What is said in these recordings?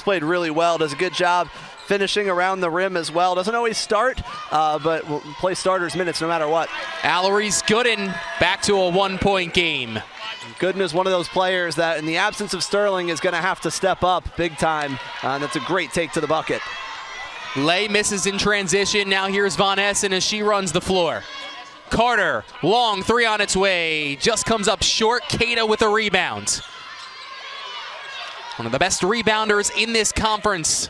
played really well. Does a good job finishing around the rim as well. Doesn't always start, but will play starters minutes no matter what. Alarise Gooden back to a 1-point game. Gooden is one of those players that, in the absence of Sterling, is going to have to step up big time. That's a great take to the bucket. Lay misses in transition. Now here's Von Essen as she runs the floor. Carter, long three on its way. Just comes up short. Keita with a rebound. One of the best rebounders in this conference.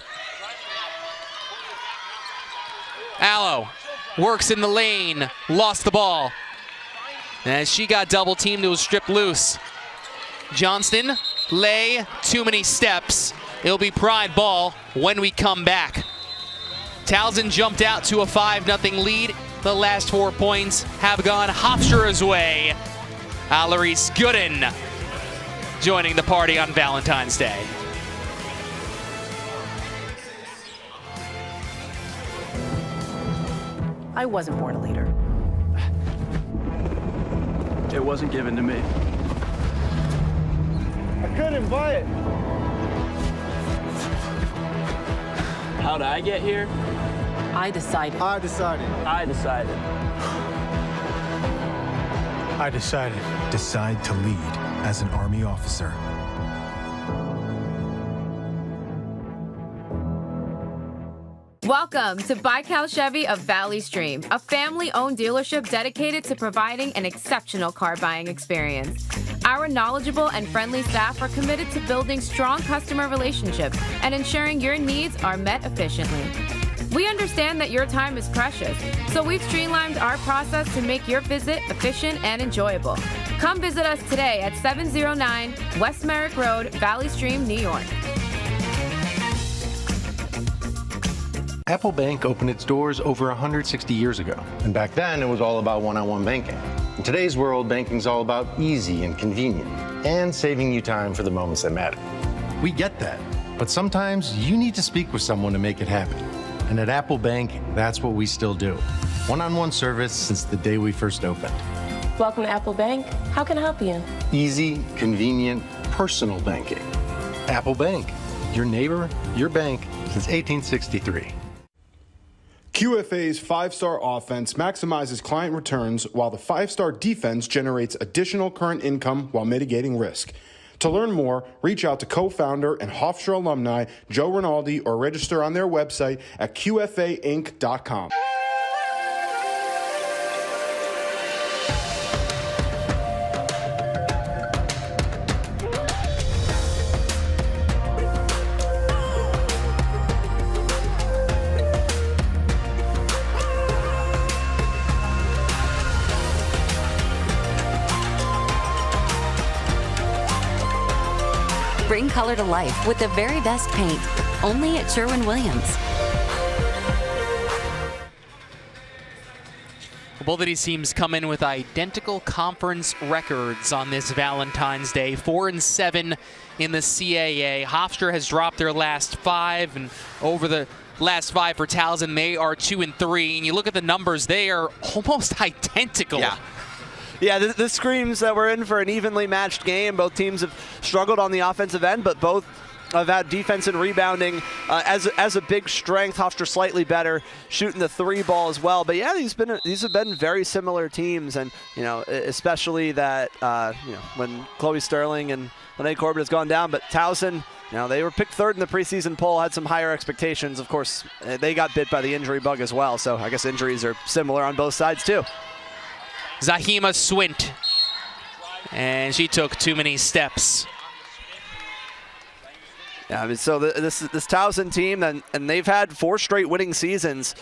Allo works in the lane, lost the ball. As she got double teamed, it was stripped loose. Johnston, Lay, too many steps. It'll be Pride ball when we come back. Towson jumped out to a 5-0 lead. The last 4 points have gone Hofstra's way. Alarise Gooden joining the party on Valentine's Day. I wasn't born a leader. It wasn't given to me. I couldn't buy it. How'd I get here? I decided. I decided. I decided. I decided. Decide to lead as an Army officer. Welcome to Baikal Chevy of Valley Stream, a family-owned dealership dedicated to providing an exceptional car buying experience. Our knowledgeable and friendly staff are committed to building strong customer relationships and ensuring your needs are met efficiently. We understand that your time is precious, so we've streamlined our process to make your visit efficient and enjoyable. Come visit us today at 709 West Merrick Road, Valley Stream, New York. Apple Bank opened its doors over 160 years ago. And back then, it was all about one-on-one banking. In today's world, banking's all about easy and convenient, and saving you time for the moments that matter. We get that, but sometimes you need to speak with someone to make it happen. And at Apple Bank, that's what we still do. One-on-one service since the day we first opened. Welcome to Apple Bank. How can I help you? Easy, convenient, personal banking. Apple Bank, your neighbor, your bank since 1863. QFA's 5-star offense maximizes client returns while the 5-star defense generates additional current income while mitigating risk. To learn more, reach out to co-founder and Hofstra alumni Joe Rinaldi or register on their website at qfainc.com. Bring color to life with the very best paint, only at Sherwin-Williams. Both of these teams come in with identical conference records on this Valentine's Day, 4-7 in the CAA. Hofstra has dropped their last 5, and over the last 5 for Towson, they are 2-3. And you look at the numbers, they are almost identical. Yeah, this screams that we're in for an evenly matched game. Both teams have struggled on the offensive end, but both have had defense and rebounding as a big strength. Hofstra slightly better shooting the 3 ball as well. But yeah, these have been very similar teams, and especially that when Chloe Sterling and Lene Corbett has gone down. But Towson, they were picked 3rd in the preseason poll, had some higher expectations. Of course, they got bit by the injury bug as well. So I guess injuries are similar on both sides too. Zahima Swint, and she took too many steps. Yeah, I mean, so this Towson team, and they've had 4 straight winning seasons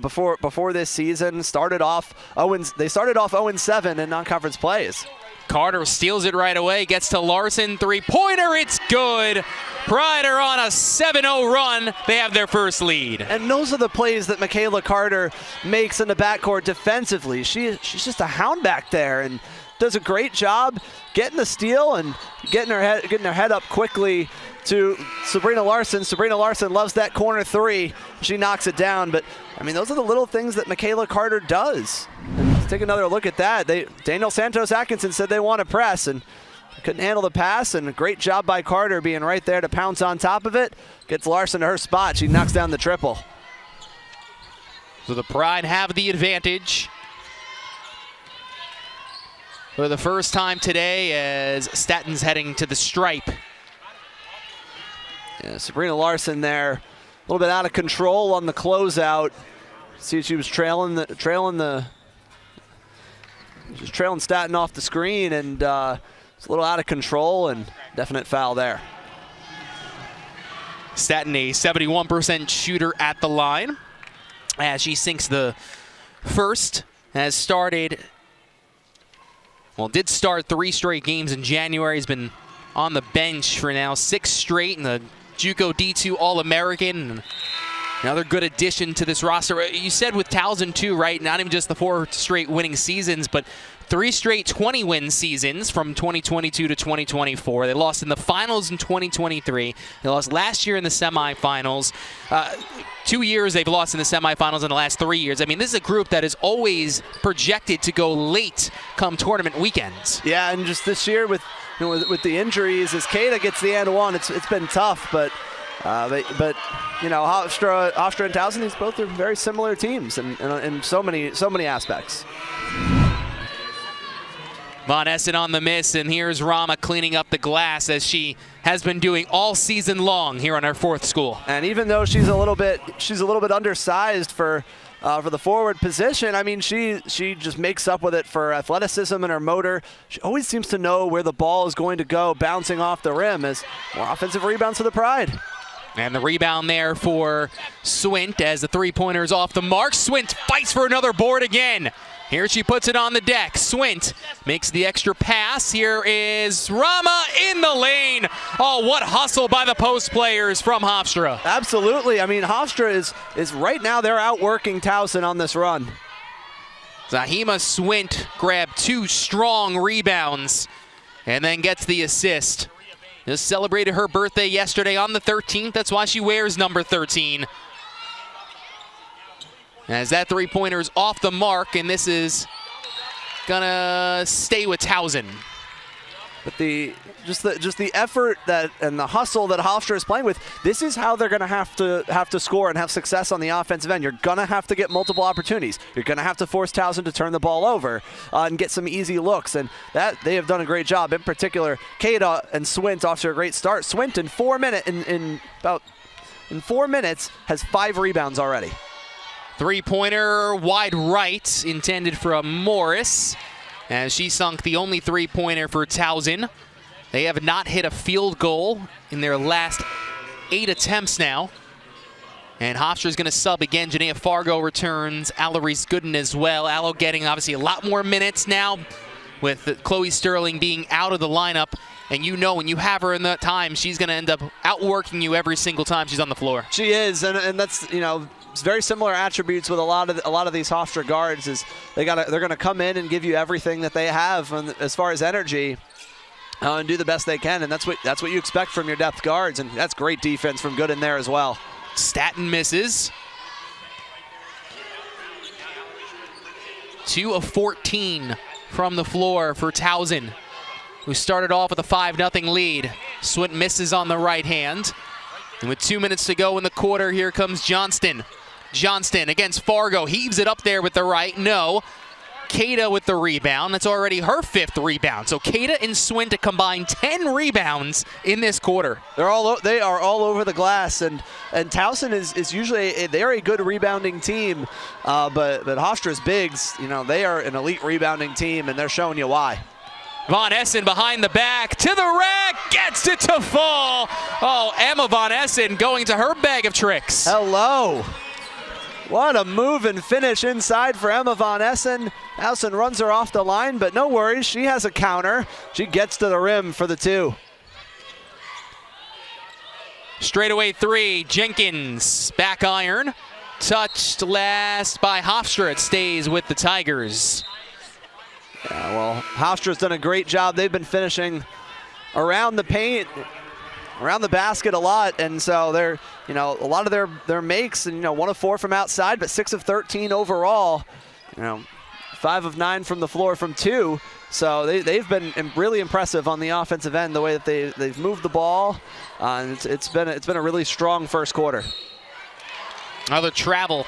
before this season. They started off 0-7 in non-conference plays. Carter steals it right away, gets to Larson, 3-pointer, it's good. Pride are on a 7-0 run. They have their first lead. And those are the plays that Michaela Carter makes in the backcourt defensively. She's just a hound back there and does a great job getting the steal and getting her head up quickly to Sabrina Larson. Sabrina Larson loves that corner 3. She knocks it down, but I mean, those are the little things that Michaela Carter does. And let's take another look at that. Daniel Santos Atkinson said they want to press, and couldn't handle the pass, and a great job by Carter being right there to pounce on top of it. Gets Larson to her spot. She knocks down the triple. So the Pride have the advantage for the first time today as Statton's heading to the stripe. Yeah, Sabrina Larson there, a little bit out of control on the closeout. See, she was trailing Statton off the screen, and it's a little out of control, and definite foul there. Statton, a 71% shooter at the line, as she sinks the first. Has started, well, did start 3 straight games in January. Has been on the bench for now 6 straight, and the JUCO D2 All-American. Another good addition to this roster. You said with Towson too, right? Not even just the 4 straight winning seasons, but 3 straight 20-win seasons from 2022 to 2024. They lost in the finals in 2023. They lost last year in the semifinals. 2 years they've lost in the semifinals in the last 3 years. I mean, this is a group that is always projected to go late come tournament weekends. Yeah, and just this year with the injuries, as Kata gets the and one, it's been tough, but you know, Hofstra and Towson, these both are very similar teams in so many aspects. Von Essen on the miss, and here's Rama cleaning up the glass as she has been doing all season long here on our 4th school. And even though she's a little bit undersized for the forward position, I mean, she just makes up with it for athleticism and her motor. She always seems to know where the ball is going to go, bouncing off the rim, as more offensive rebounds for the Pride. And the rebound there for Swint as the 3-pointer is off the mark. Swint fights for another board again. Here she puts it on the deck. Swint makes the extra pass. Here is Rama in the lane. Oh, what hustle by the post players from Hofstra. Absolutely. I mean, Hofstra is right now, they're outworking Towson on this run. Zahima Swint grabbed 2 strong rebounds and then gets the assist. Just celebrated her birthday yesterday on the 13th. That's why she wears number 13. As that 3-pointer is off the mark, and this is gonna stay with Towson. But just the effort and the hustle that Hofstra is playing with, this is how they're gonna have to score and have success on the offensive end. You're gonna have to get multiple opportunities. You're gonna have to force Towson to turn the ball over and get some easy looks, and that they have done a great job. In particular, Kata and Swint off to a great start. Swint in 4 minutes in 4 minutes has 5 rebounds already. 3-pointer wide right, intended for Morris, as she sunk the only 3-pointer for Towson. They have not hit a field goal in their last 8 attempts now. And Hofstra is going to sub again. Janaea Fargo returns. Alarise Gooden as well. Aloe getting obviously a lot more minutes now with Chloe Sterling being out of the lineup. And you know when you have her in that time, she's going to end up outworking you every single time she's on the floor. She is, and that's, you know, it's very similar attributes with a lot of these Hofstra guards. Is they're going to come in and give you everything that they have as far as energy, and do the best they can, and that's what you expect from your depth guards, and that's great defense from Gooden there as well. Statton misses. 2 of 14 from the floor for Towson, who started off with a 5-0 lead. Swint misses on the right hand. And with 2 minutes to go in the quarter, here comes Johnston. Johnston against Fargo, heaves it up there with the right. No. Kata with the rebound. That's already her 5th rebound. So Kata and Swint to combine 10 rebounds in this quarter. They are all over the glass, and Towson is usually they're a good rebounding team, but Hofstra's bigs, you know, they are an elite rebounding team, and they're showing you why. Von Essen behind the back to the rack, gets it to fall. Oh, Emma Von Essen going to her bag of tricks. Hello. What a move and finish inside for Emma Von Essen. Towson runs her off the line, but no worries, she has a counter. She gets to the rim for the 2. Straightaway 3, Jenkins, back iron. Touched last by Hofstra, it stays with the Tigers. Yeah, well, Hofstra's done a great job. They've been finishing around the paint, around the basket a lot, and so they're, you know, a lot of their makes, and 1 of 4 from outside, but 6 of 13 overall. 5 of 9 from the floor from 2. So they've been really impressive on the offensive end, the way that they've moved the ball. And it's been a really strong first quarter. Another travel.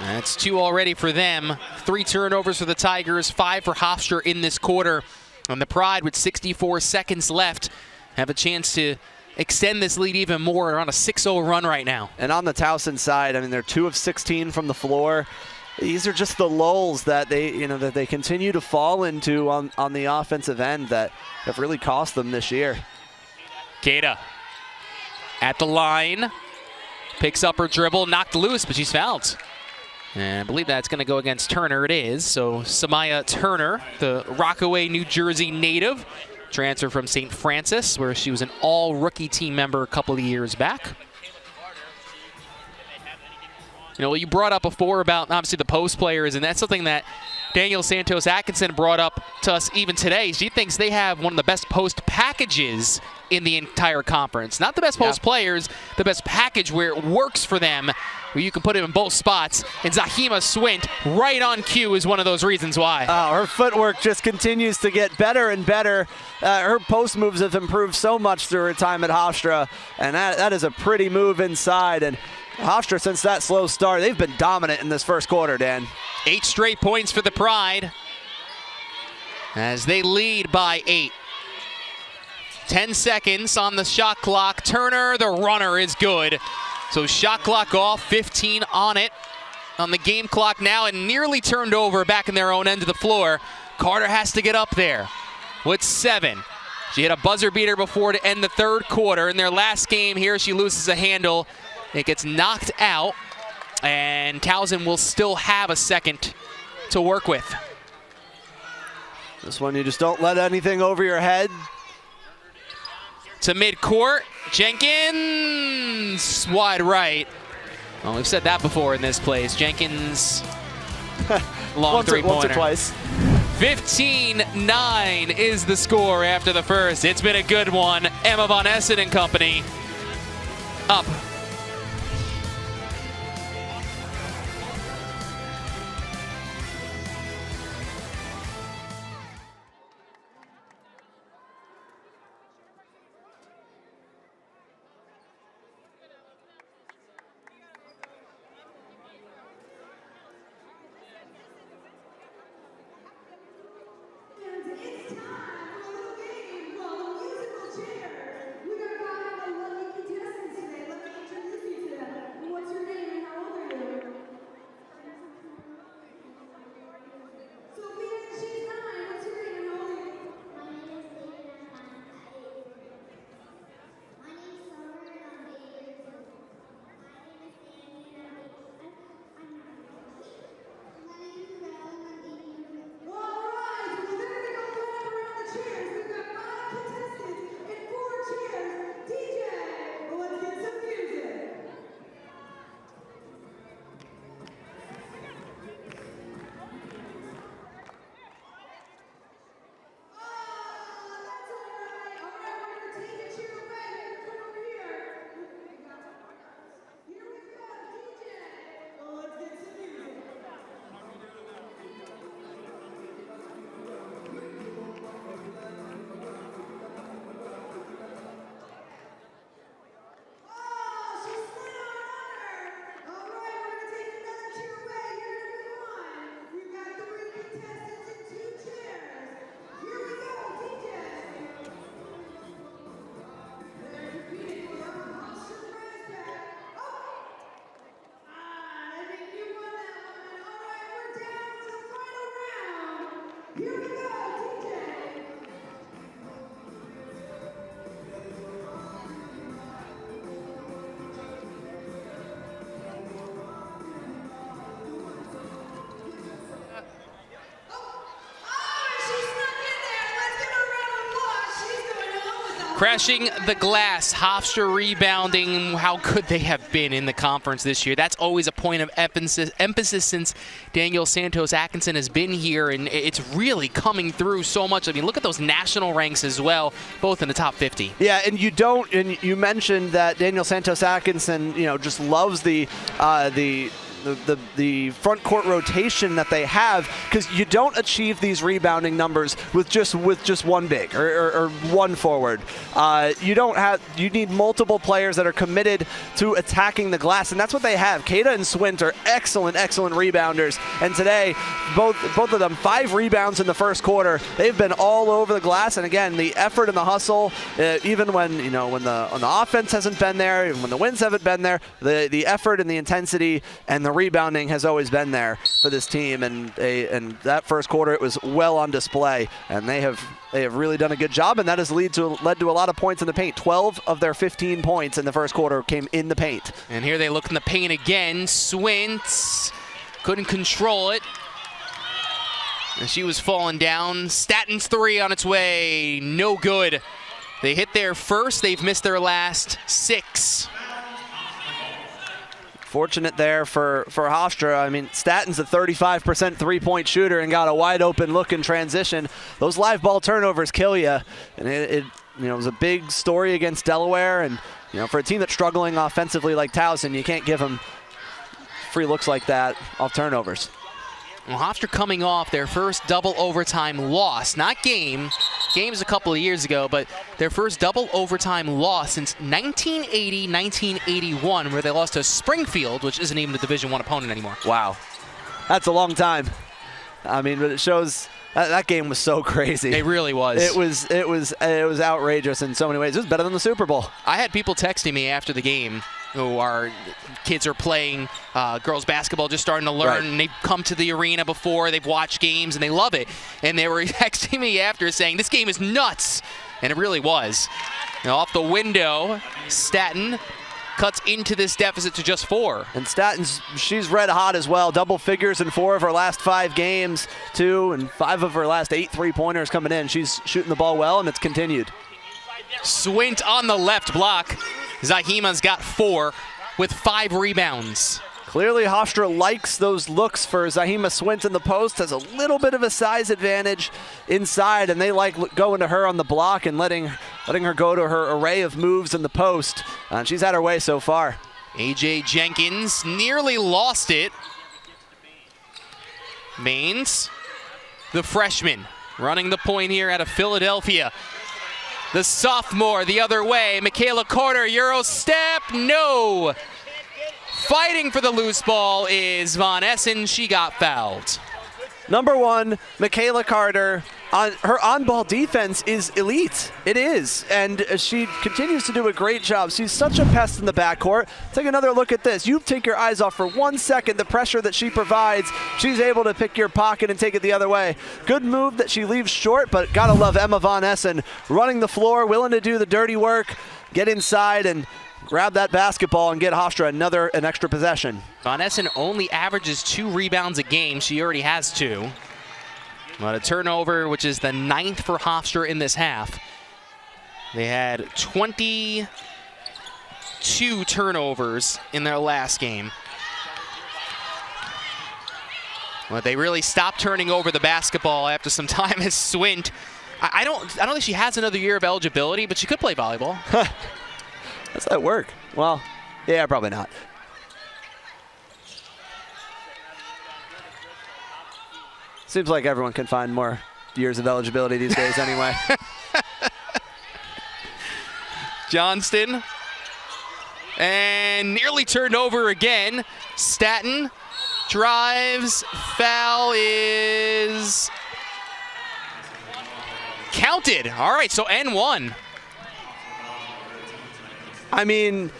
That's 2 already for them. 3 turnovers for the Tigers, 5 for Hofstra in this quarter. And the Pride, with 64 seconds left, have a chance to extend this lead even more. They're on a 6-0 run right now. And on the Towson side, I mean, they're 2 of 16 from the floor. These are just the lulls that they continue to fall into on the offensive end that have really cost them this year. Keita at the line, picks up her dribble, knocked loose, but she's fouled. And I believe that's going to go against Turner. It is. So Samaya Turner, the Rockaway, New Jersey native, transfer from St. Francis, where she was an all-rookie team member a couple of years back. You know, you brought up before about obviously the post players, and that's something that Daniel Santos Atkinson brought up to us even today. She thinks they have one of the best post packages in the entire conference. Not the best post players, the best package where it works for them, where you can put it in both spots. And Zahima Swint, right on cue, is one of those reasons why. Her footwork just continues to get better and better. Her post moves have improved so much through her time at Hofstra, and that is a pretty move inside. And Hofstra, since that slow start, they've been dominant in this first quarter, Dan. 8 straight points for the Pride as they lead by 8. 10 seconds on the shot clock. Turner, the runner, is good. So shot clock off, 15 on it. On the game clock now, and nearly turned over back in their own end of the floor. Carter has to get up there with 7. She hit a buzzer beater before to end the third quarter. In their last game here, she loses a handle. It gets knocked out, and Towson will still have a second to work with. This one, you just don't let anything over your head. To midcourt, Jenkins, wide right. Well, we've said that before in this place. Jenkins, long three-pointer. Once or twice. 15-9 is the score after the first. It's been a good one. Emma Von Essen and company up. Crashing the glass, Hofstra rebounding. How could they have been in the conference this year? That's always a point of emphasis since Daniel Santos Atkinson has been here, and it's really coming through so much. I mean, look at those national ranks as well, both in the top 50. Yeah, and you mentioned that Daniel Santos Atkinson, just loves the the front court rotation that they have, because you don't achieve these rebounding numbers with just one big or one forward. You need multiple players that are committed to attacking the glass, and that's what they have. Keita and Swint are excellent rebounders, and today both of them 5 rebounds in the first quarter. They've been all over the glass, and again, the effort and the hustle, even when the offense hasn't been there, even when the wins haven't been there, the effort and the intensity and the rebounding has always been there for this team, and that first quarter it was well on display, and they have really done a good job, and that has led to a lot of points in the paint. 12 of their 15 points in the first quarter came in the paint. And here they look in the paint again. Swint couldn't control it. And she was falling down. Statton's 3 on its way. No good. They hit their first. They've missed their last 6. Fortunate there for Hofstra. I mean, Statton's a 35% three-point shooter and got a wide open look in transition. Those live ball turnovers kill you, and it was a big story against Delaware. And for a team that's struggling offensively like Towson, you can't give them free looks like that off turnovers. Well, Hofstra coming off their first double overtime loss, not game. Game's a couple of years ago, but their first double overtime loss since 1980-1981, where they lost to Springfield, which isn't even a Division I opponent anymore. Wow, that's a long time. I mean, but it shows that game was so crazy. It really was. It was outrageous in so many ways. It was better than the Super Bowl. I had people texting me after the game who are kids are playing girls basketball, just starting to learn, right. And they've come to the arena before, they've watched games, and they love it. And they were texting me after saying, this game is nuts. And it really was. Now off the window, Statton cuts into this deficit to just 4. And she's red hot as well. Double figures in 4 of her last 5 games, 2 and 5 of her last 8 3-pointers coming in. She's shooting the ball well, and it's continued. Swint on the left block. Zahima's got 4 with 5 rebounds. Clearly, Hofstra likes those looks for Zahima Swint in the post. Has a little bit of a size advantage inside, and they like going to her on the block and letting her go to her array of moves in the post. She's had her way so far. A.J. Jenkins nearly lost it. Maines, the freshman, running the point here out of Philadelphia. The sophomore the other way. Michaela Carter, Euro step, no. Fighting for the loose ball is Von Essen. She got fouled. Number 1, Michaela Carter. Her on-ball defense is elite. It is. And she continues to do a great job. She's such a pest in the backcourt. Take another look at this. You take your eyes off for 1 second, the pressure that she provides. She's able to pick your pocket and take it the other way. Good move that she leaves short, but gotta love Emma Von Essen running the floor, willing to do the dirty work, get inside and grab that basketball and get Hofstra an extra possession. Von Essen only averages 2 rebounds a game. She already has 2. But a turnover, which is the 9th for Hofstra in this half. They had 22 turnovers in their last game. But they really stopped turning over the basketball after some time as Swint. I don't think she has another year of eligibility, but she could play volleyball. How's that work? Well, yeah, probably not. Seems like everyone can find more years of eligibility these days anyway. Johnston. And nearly turned over again. Statton drives. Foul is counted. All right, so N1. I mean,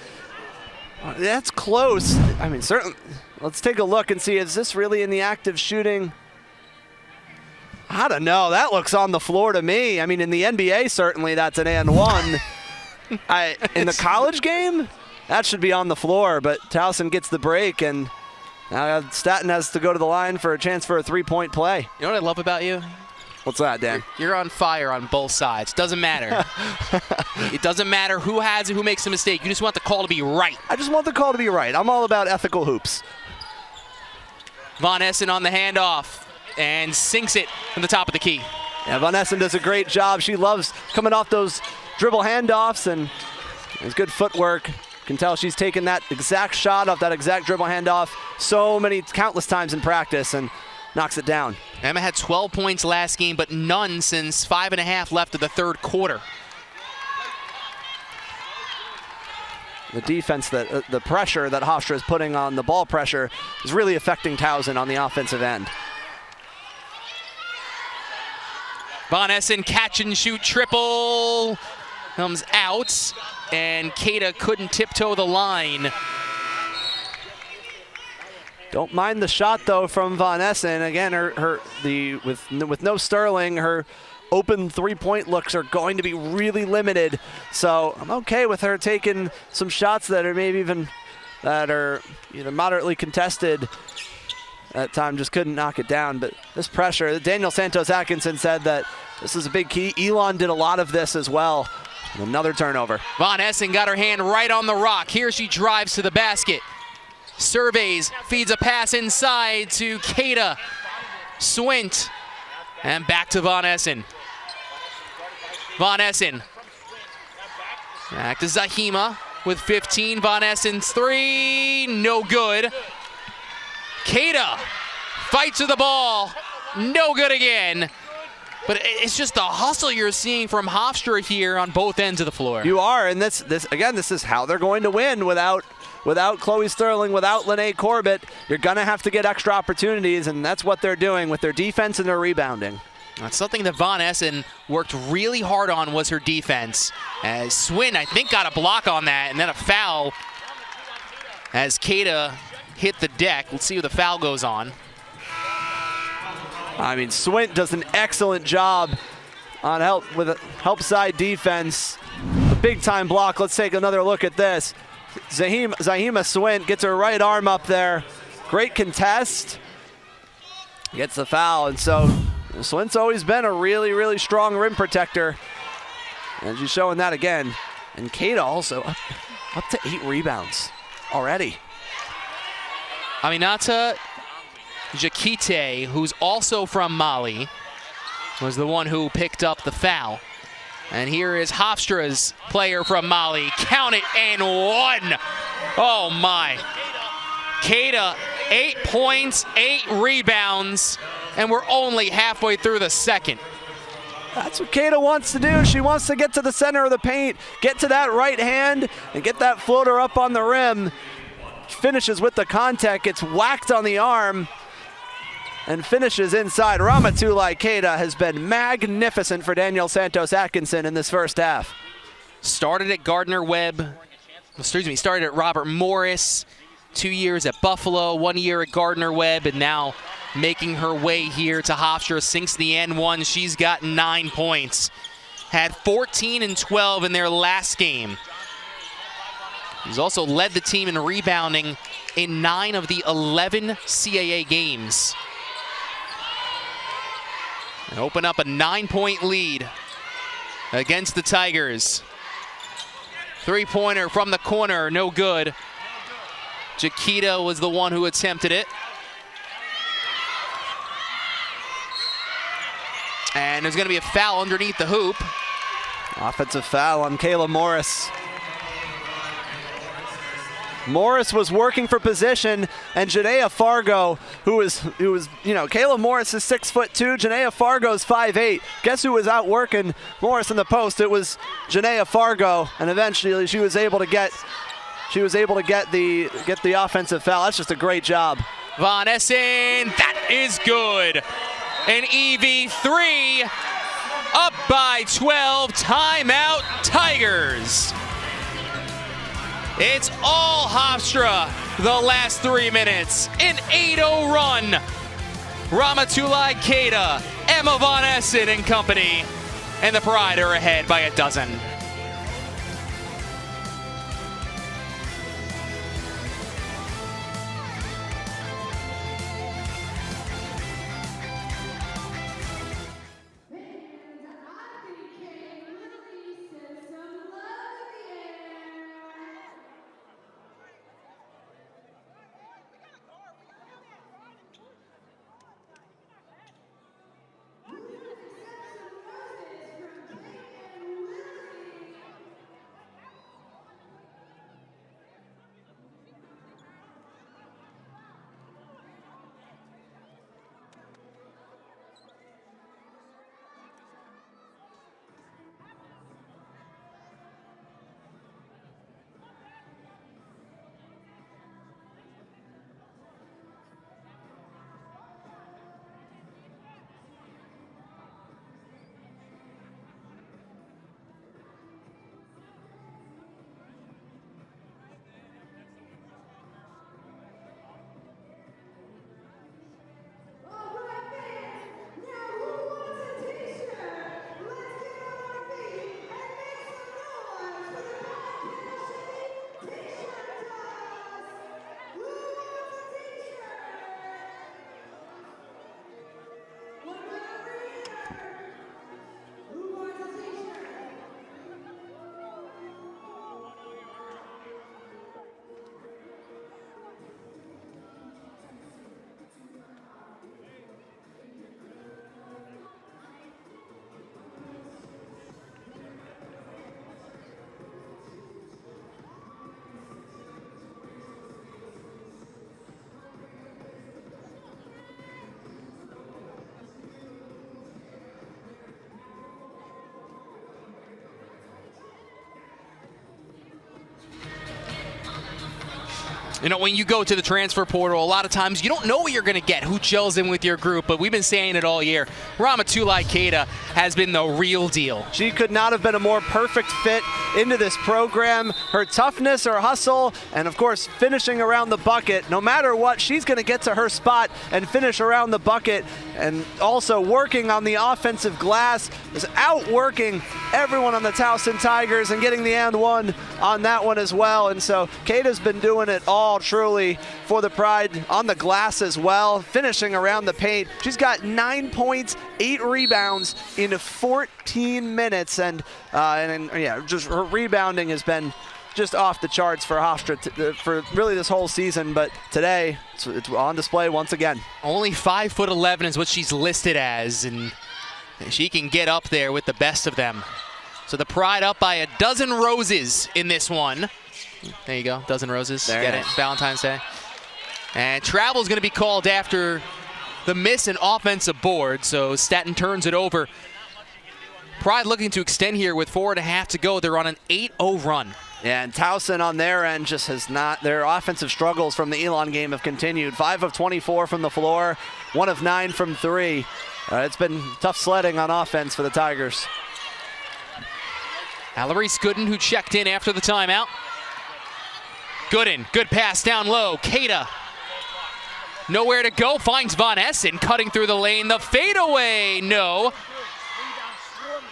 that's close. I mean, certainly. Let's take a look and see, is this really in the act of shooting? I don't know. That looks on the floor to me. I mean, in the NBA, certainly that's an and 1. In the college game, that should be on the floor, but Towson gets the break, and now Statton has to go to the line for a chance for a 3-point play. You know what I love about you? What's that, Dan? You're on fire on both sides. Doesn't matter. It doesn't matter who has it, who makes a mistake. You just want the call to be right. I just want the call to be right. I'm all about ethical hoops. Von Essen on the handoff and sinks it from the top of the key. Yeah, Von Essen does a great job. She loves coming off those dribble handoffs, and it's good footwork. Can tell she's taken that exact shot off that exact dribble handoff countless times in practice and knocks it down. Emma had 12 points last game, but none since 5.5 left of the third quarter. The defense, the pressure that Hofstra is putting on, the ball pressure, is really affecting Towson on the offensive end. Von Essen catch and shoot triple comes out, and Keita couldn't tiptoe the line. Don't mind the shot though from Von Essen. Again, with no Sterling, her open three-point looks are going to be really limited. So I'm okay with her taking some shots that are moderately contested. That time just couldn't knock it down. But this pressure, Daniel Santos Atkinson said that this is a big key. Elon did a lot of this as well. And another turnover. Von Essen got her hand right on the rock. Here she drives to the basket. Surveys, feeds a pass inside to Keita. Swint. And back to Von Essen. Von Essen. Back to Zahima with 15. Von Essen's three. No good. Keita fights with the ball. No good again. But it's just the hustle you're seeing from Hofstra here on both ends of the floor. You are, and this is how they're going to win without Chloe Sterling, without Lene Corbett. You're going to have to get extra opportunities, and that's what they're doing with their defense and their rebounding. That's something that Von Essen worked really hard on, was her defense. As Swin, I think, got a block on that, and then a foul as Keita hit the deck. Let's see who the foul goes on. I mean, Swint does an excellent job on help side defense. A big-time block. Let's take another look at this. Zahima Swint gets her right arm up there. Great contest. Gets the foul, and so Swint's always been a really, really strong rim protector. And she's showing that again. And Keita also up to 8 rebounds already. Aminata Jakite, who's also from Mali, was the one who picked up the foul. And here is Hofstra's player from Mali. Count it, and one. Oh my. Keita, 8 points, 8 rebounds, and we're only halfway through the second. That's what Keita wants to do. She wants to get to the center of the paint, get to that right hand, and get that floater up on the rim. Finishes with the contact, gets whacked on the arm, and finishes inside. Ramatulai Keita has been magnificent for Daniel Santos Atkinson in this first half. Started at started at Robert Morris, 2 years at Buffalo, 1 year at Gardner Webb, and now making her way here to Hofstra. Sinks the N1, she's got 9 points. Had 14 and 12 in their last game. He's also led the team in rebounding in 9 of the 11 CAA games. And open up a 9-point lead against the Tigers. Three-pointer from the corner, no good. Jakita was the one who attempted it. And there's going to be a foul underneath the hoop. Offensive foul on Kayla Morris. Morris was working for position, and Janaea Fargo, who was, Kayla Morris is 6'2", Janaea Fargo's 5'8". Guess who was out working Morris in the post? It was Janaea Fargo, and eventually she was able to get the offensive foul. That's just a great job. Von Essen, that is good. An EV3, up by 12, timeout Tigers. It's all Hofstra the last 3 minutes. An 8-0 run. Ramatulai Keita, Emma Von Essen and company, and the Pride are ahead by 12. You know, when you go to the transfer portal, a lot of times you don't know what you're going to get, who gels in with your group, but we've been saying it all year. Ramatulai Keita has been the real deal. She could not have been a more perfect fit into this program. Her toughness, her hustle, and of course finishing around the bucket. No matter what, she's going to get to her spot and finish around the bucket, and also working on the offensive glass, is outworking everyone on the Towson Tigers and getting the and one on that one as well. And so Keita's been doing it all truly for the Pride on the glass as well, finishing around the paint. She's got 9 points, 8 rebounds in 14 minutes, and yeah, just her rebounding has been just off the charts for Hofstra for really this whole season, but today it's on display once again. Only 5'11" is what she's listed as, and she can get up there with the best of them. So the Pride up by a dozen roses in this one. There you go, dozen roses. There Get it, Valentine's Day. And travel's going to be called after the miss and offensive board, so Staten turns it over. Pride looking to extend here with 4.5 to go. They're on an 8-0 run. Yeah, and Towson on their end just has not, their offensive struggles from the Elon game have continued. 5 of 24 from the floor, 1 of 9 from 3. It's been tough sledding on offense for the Tigers. Alarise Gooden, who checked in after the timeout. Gooden, good pass down low. Keita, nowhere to go, finds Von Essen cutting through the lane. The fadeaway, no.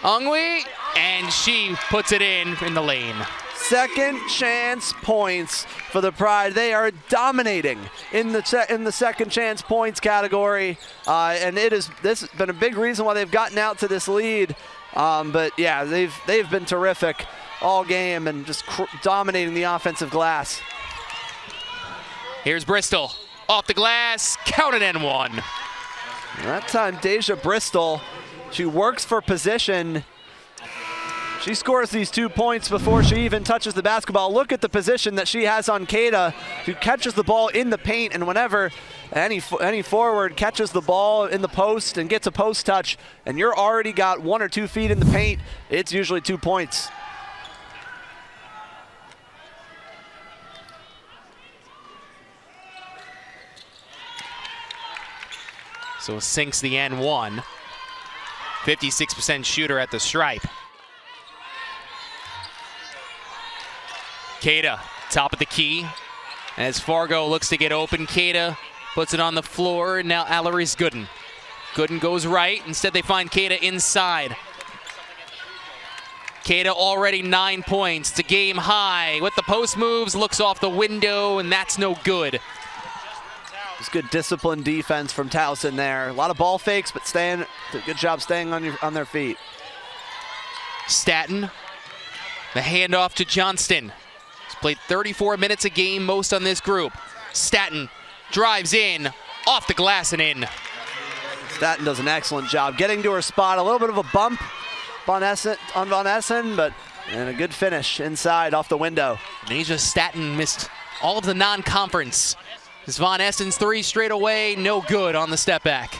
Ungwi, and she puts it in the lane. Second chance points for the Pride. They are dominating in the second chance points category, and this has been a big reason why they've gotten out to this lead. But yeah, they've been terrific all game and just dominating the offensive glass. Here's Bristol off the glass, counted and one. That time, Deja Bristol, she works for position. She scores these 2 points before she even touches the basketball. Look at the position that she has on Keita, who catches the ball in the paint, and whenever any forward catches the ball in the post and gets a post touch, and you're already got 1 or 2 feet in the paint, it's usually 2 points. So sinks the N1. 56% shooter at the stripe. Keita, top of the key. As Fargo looks to get open, Keita puts it on the floor, and now Alarise Gooden. Gooden goes right. Instead, they find Keita inside. Keita already 9 points to game high. With the post moves, looks off the window, and that's no good. It's good disciplined defense from Towson there. A lot of ball fakes, but good job staying on their feet. Staten, the handoff to Johnston. He's played 34 minutes a game, most on this group. Staten drives in, off the glass and in. Staten does an excellent job getting to her spot. A little bit of a bump on Von Essen, but and a good finish inside off the window. Deja Staten missed all of the non-conference. This Von Essen's 3 straight away, no good on the step back.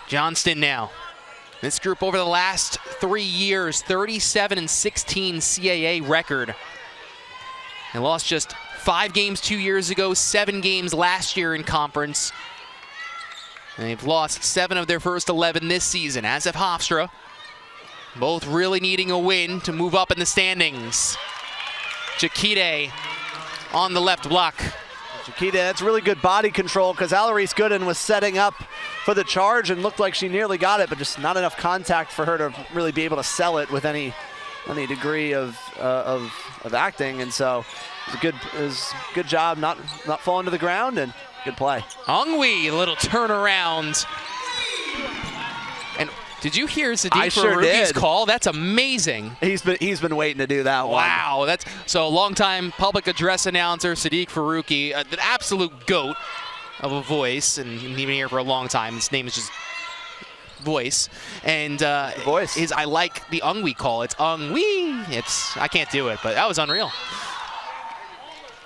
Johnston now. This group over the last 3 years, 37-16 CAA record. They lost just 5 games 2 years ago, 7 games last year in conference. And they've lost 7 of their first 11 this season, as have Hofstra. Both really needing a win to move up in the standings. Chiquite on the left block. Chiquite, that's really good body control because Alarise Gooden was setting up for the charge and looked like she nearly got it, but just not enough contact for her to really be able to sell it with any degree of acting. And so it was a good job not falling to the ground, and good play. Ungwi, a little turnaround. And did you hear Sadiq Faruqi's call? That's amazing. He's been waiting to do that one. Wow, that's so longtime public address announcer Sadiq Faruqi, the absolute goat of a voice, and he's been here for a long time. His name is just Voice, and Voice. I like the Ungwi call. It's Ungwi. I can't do it, but that was unreal.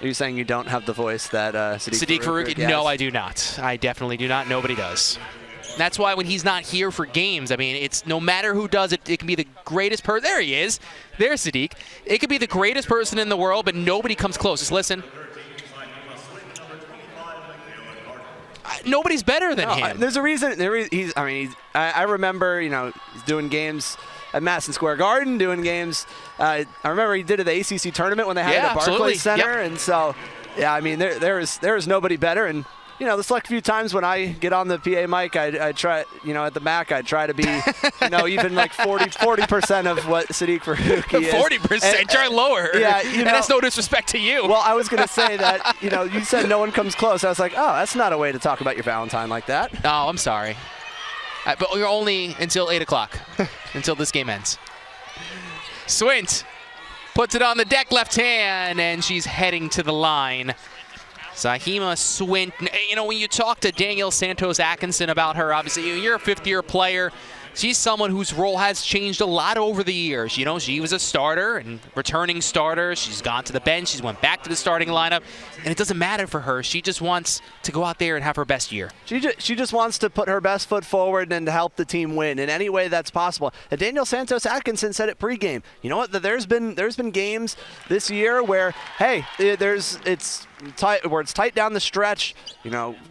Are you saying you don't have the voice that Sadiq Faruqi? has? No, I do not. I definitely do not. Nobody does. That's why when he's not here for games, I mean, it's no matter who does it, it can be the greatest person. There he is. There's Sadiq. It could be the greatest person in the world, but nobody comes close. Just listen. Nobody's better than him. There's a reason. I remember, he's doing games at Madison Square Garden, doing games. I remember he did it at the ACC tournament when they had it at Barclays Center, and so, yeah, I mean, there is nobody better. And the select few times when I get on the PA mic, I try, at the MAC, I try to be, even like 40% of what Sadiq Faruqi is. 40%? Try lower. Yeah, and that's no disrespect to you. Well, I was going to say that, you said no one comes close. I was like, oh, that's not a way to talk about your Valentine like that. Oh, I'm sorry. But you're only until 8 o'clock, until this game ends. Swint puts it on the deck, left hand, and she's heading to the line. Zahima Swint, when you talk to Danielle Santos-Atkinson about her, obviously you're a fifth-year player. She's someone whose role has changed a lot over the years. She was a starter and returning starter. She's gone to the bench. She's went back to the starting lineup. And it doesn't matter for her. She just wants to go out there and have her best year. She just wants to put her best foot forward and to help the team win in any way that's possible. And Danielle Santos-Atkinson said it pregame. You know what? There's been games this year where, hey, it's tight down the stretch,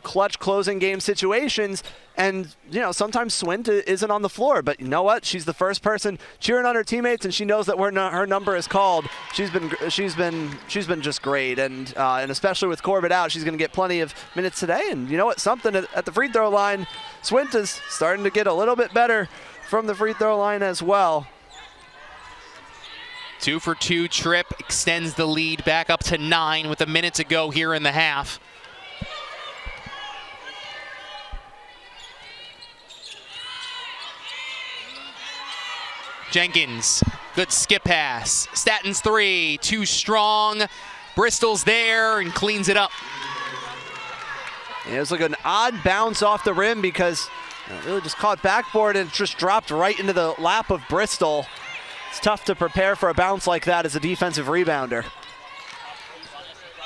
clutch closing game situations. And, sometimes Swint isn't on the floor, but you know what? She's the first person cheering on her teammates, and she knows that when her number is called, she's been just great. And especially with Corbett out, she's going to get plenty of minutes today. And you know what? Something at the free throw line, Swint is starting to get a little bit better from the free throw line as well. 2-for-2 trip extends the lead back up to 9 with a minute to go here in the half. Jenkins, good skip pass. Statton's 3, too strong. Bristol's there and cleans it up. It was like an odd bounce off the rim because it really just caught backboard and just dropped right into the lap of Bristol. It's tough to prepare for a bounce like that as a defensive rebounder.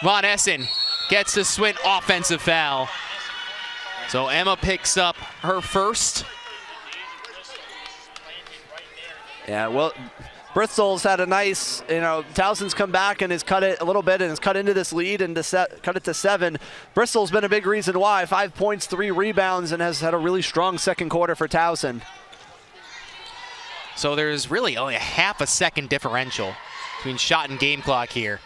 Von Essen gets the Swint offensive foul. So Emma picks up her first. Yeah, well, Bristol's had a nice, Towson's come back and has cut it a little bit and has cut into this lead and cut it to 7. Bristol's been a big reason why. 5 points, 3 rebounds, and has had a really strong second quarter for Towson. So there's really only a half a second differential between shot and game clock here.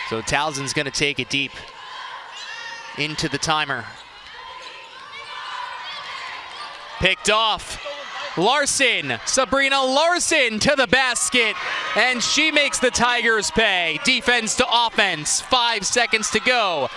So Towson's going to take it deep into the timer. Picked off. Larson, Sabrina Larson to the basket, and she makes the Tigers pay. Defense to offense, 5 seconds to go.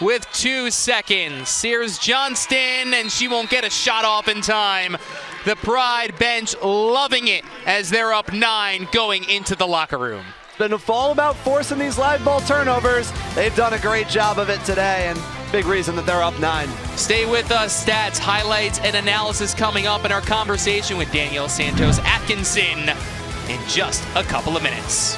With 2 seconds, Sears Johnston, and she won't get a shot off in time. The Pride bench loving it as they're up 9 going into the locker room. Been all about forcing these live ball turnovers. They've done a great job of it today, and big reason that they're up 9. Stay with us. Stats, highlights, and analysis coming up in our conversation with Danielle Santos-Atkinson in just a couple of minutes.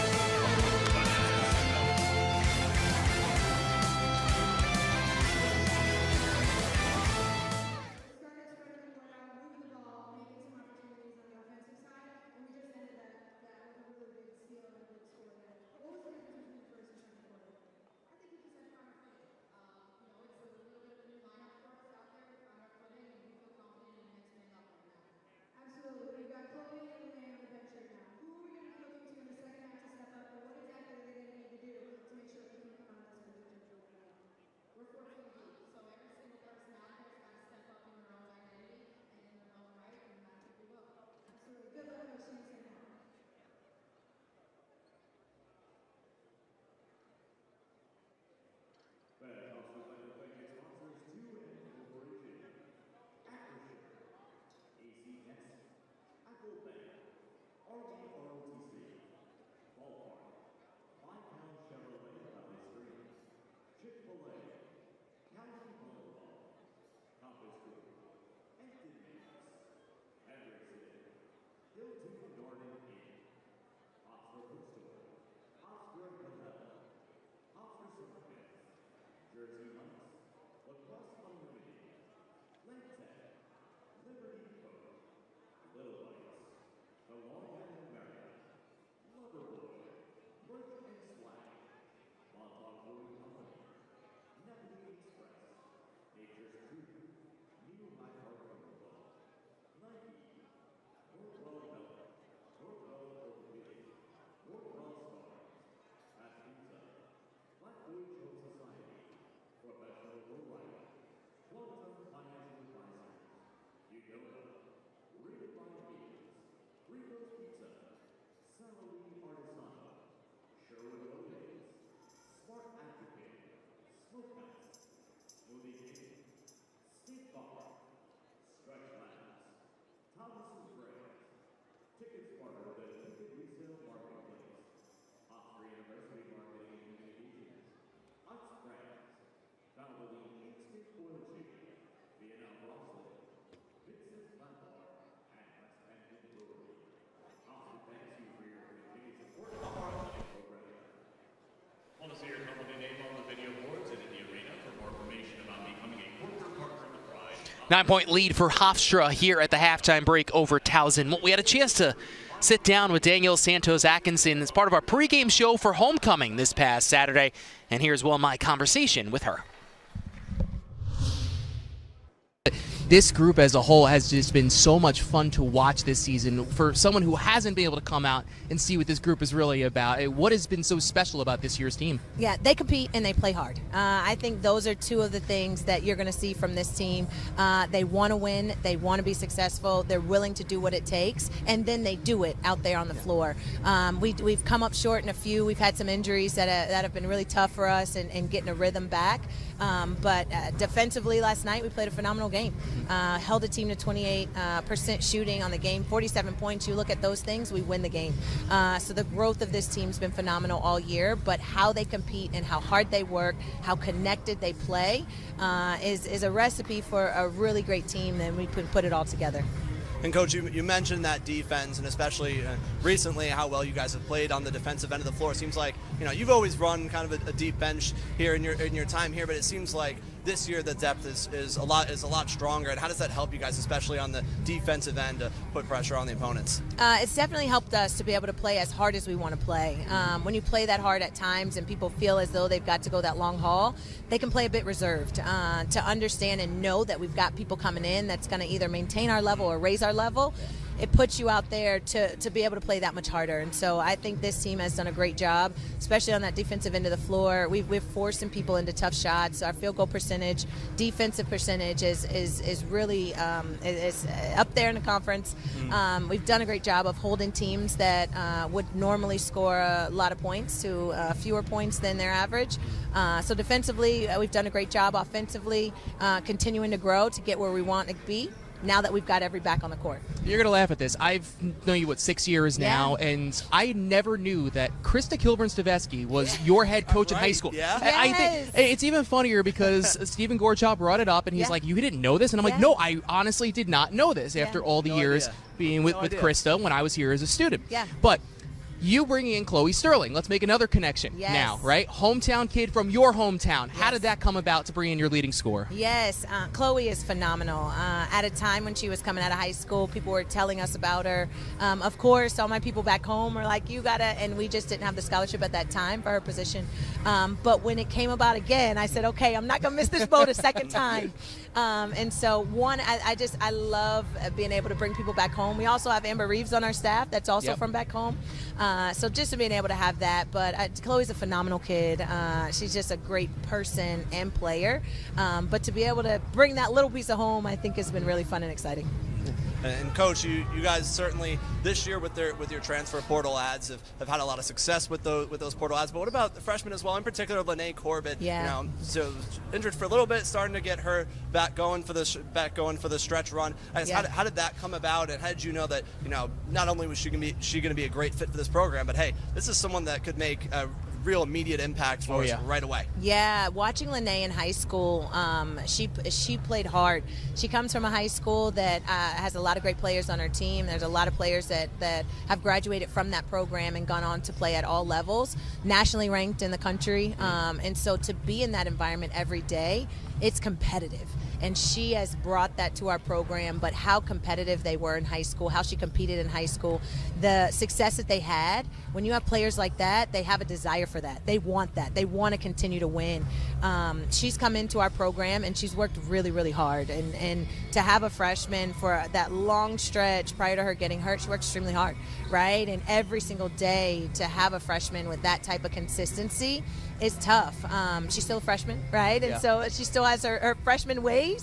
9-point lead for Hofstra here at the halftime break over Towson. We had a chance to sit down with Danielle Santos-Atkinson as part of our pregame show for homecoming this past Saturday, and here's my conversation with her. This group as a whole has just been so much fun to watch this season. For someone who hasn't been able to come out and see what this group is really about, what has been so special about this year's team? Yeah, they compete and they play hard. I think those are two of the things that you're going to see from this team. They want to win, they want to be successful, they're willing to do what it takes, and then they do it out there on the floor. We've come up short in a few. We've had some injuries that have been really tough for us and getting a rhythm back. But defensively last night, we played a phenomenal game. Held a team to 28% shooting on the game, 47 points. You look at those things, we win the game. So the growth of this team's been phenomenal all year, but how they compete and how hard they work, how connected they play is a recipe for a really great team, and we can put it all together. And Coach, you mentioned that defense, and especially recently how well you guys have played on the defensive end of the floor. It seems like you've always run kind of a deep bench here in your time here, but it seems like this year the depth is a lot stronger. And how does that help you guys, especially on the defensive end, to put pressure on the opponents? It's definitely helped us to be able to play as hard as we want to play. When you play that hard at times and people feel as though they've got to go that long haul, they can play a bit reserved. To understand and know that we've got people coming in that's going to either maintain our level or raise our level, it puts you out there to be able to play that much harder. And so I think this team has done a great job, especially on that defensive end of the floor. We're forcing people into tough shots. Our field goal percentage, defensive percentage is really is up there in the conference. We've done a great job of holding teams that would normally score a lot of points to fewer points than their average. So defensively, we've done a great job. Offensively, continuing to grow to get where we want to be now that we've got every back on the court. You're going to laugh at this. I've known you, 6 years now, and I never knew that Krista Kilburn-Stavesky was your head coach in high school. Yeah? I think it's even funnier because Stephen Gorchow brought it up, and he's like, you didn't know this? And I'm like, no, I honestly did not know this after all the years being with Krista when I was here as a student. Yeah. But you bringing in Chloe Sterling. Let's make another connection now, right? Hometown kid from your hometown. How did that come about to bring in your leading scorer? Yes, Chloe is phenomenal. At a time when she was coming out of high school, people were telling us about her. Of course, all my people back home were like, you gotta, and we just didn't have the scholarship at that time for her position. But when it came about again, I said, okay, I'm not gonna miss this boat a second time. And so I love being able to bring people back home. We also have Amber Reeves on our staff that's also from back home. So just being able to have that, but Chloe's a phenomenal kid. She's just a great person and player. But to be able to bring that little piece of home, I think has been really fun and exciting. And Coach, you guys certainly this year with your transfer portal ads have had a lot of success with those portal ads. But what about the freshmen as well? In particular, Lene Corbett. Yeah. So injured for a little bit, starting to get her back going for the stretch run. I guess, how did that come about? And how did you know that not only was she going to be a great fit for this program, but hey, this is someone that could make a real immediate impact for us right away. Yeah, watching Lene in high school, she played hard. She comes from a high school that has a lot of great players on her team. There's a lot of players that have graduated from that program and gone on to play at all levels, nationally ranked in the country. And so to be in that environment every day, it's competitive. And she has brought that to our program, but how competitive they were in high school, how she competed in high school, the success that they had. When you have players like that, they have a desire for that. They want that. They want to continue to win. She's come into our program and she's worked really, really hard. And to have a freshman for that long stretch prior to her getting hurt, she worked extremely hard, right? And every single day to have a freshman with that type of consistency is tough. She's still a freshman, right? And so she still has her freshman ways.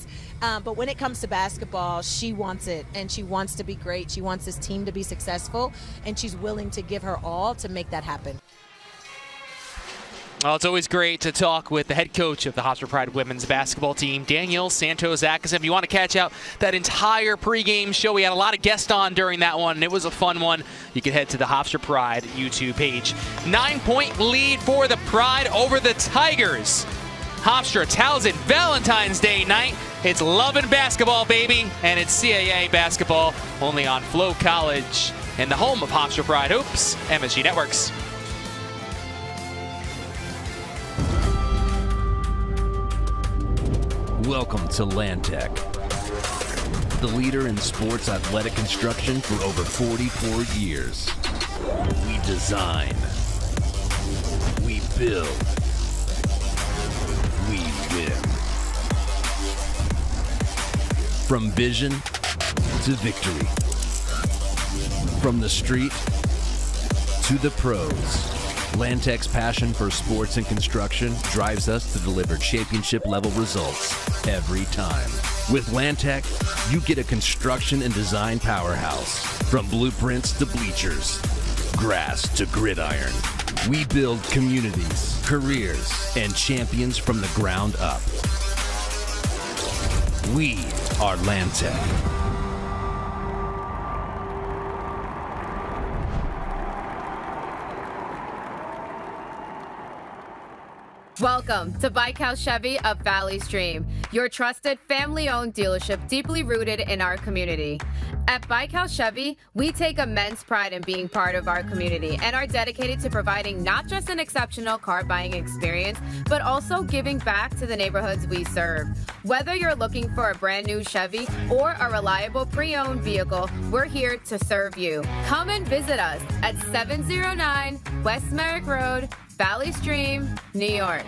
But when it comes to basketball, she wants it, and she wants to be great. She wants this team to be successful, and she's willing to give her all to make that happen. Well, it's always great to talk with the head coach of the Hofstra Pride women's basketball team, Danielle Santos-Atkinson. If you want to catch out that entire pregame show, we had a lot of guests on during that one, and it was a fun one. You can head to the Hofstra Pride YouTube page. 9-point lead for the Pride over the Tigers. Hofstra, Towson, Valentine's Day night. It's loving basketball, baby, and it's CAA basketball only on Flow College and the home of Hofstra Pride Hoops, MSG Networks. Welcome to Land Tech, the leader in sports athletic construction for over 44 years. We design. We build. We win. From vision to victory. From the street to the pros. Lantec's passion for sports and construction drives us to deliver championship-level results every time. With Lantec, you get a construction and design powerhouse. From blueprints to bleachers, grass to gridiron. We build communities, careers, and champions from the ground up. We are Lantec. Welcome to Bike House Chevy of Valley Stream, your trusted family-owned dealership deeply rooted in our community. At Bike House Chevy, we take immense pride in being part of our community and are dedicated to providing not just an exceptional car buying experience, but also giving back to the neighborhoods we serve. Whether you're looking for a brand new Chevy or a reliable pre-owned vehicle, we're here to serve you. Come and visit us at 709 West Merrick Road, Valley Stream, New York.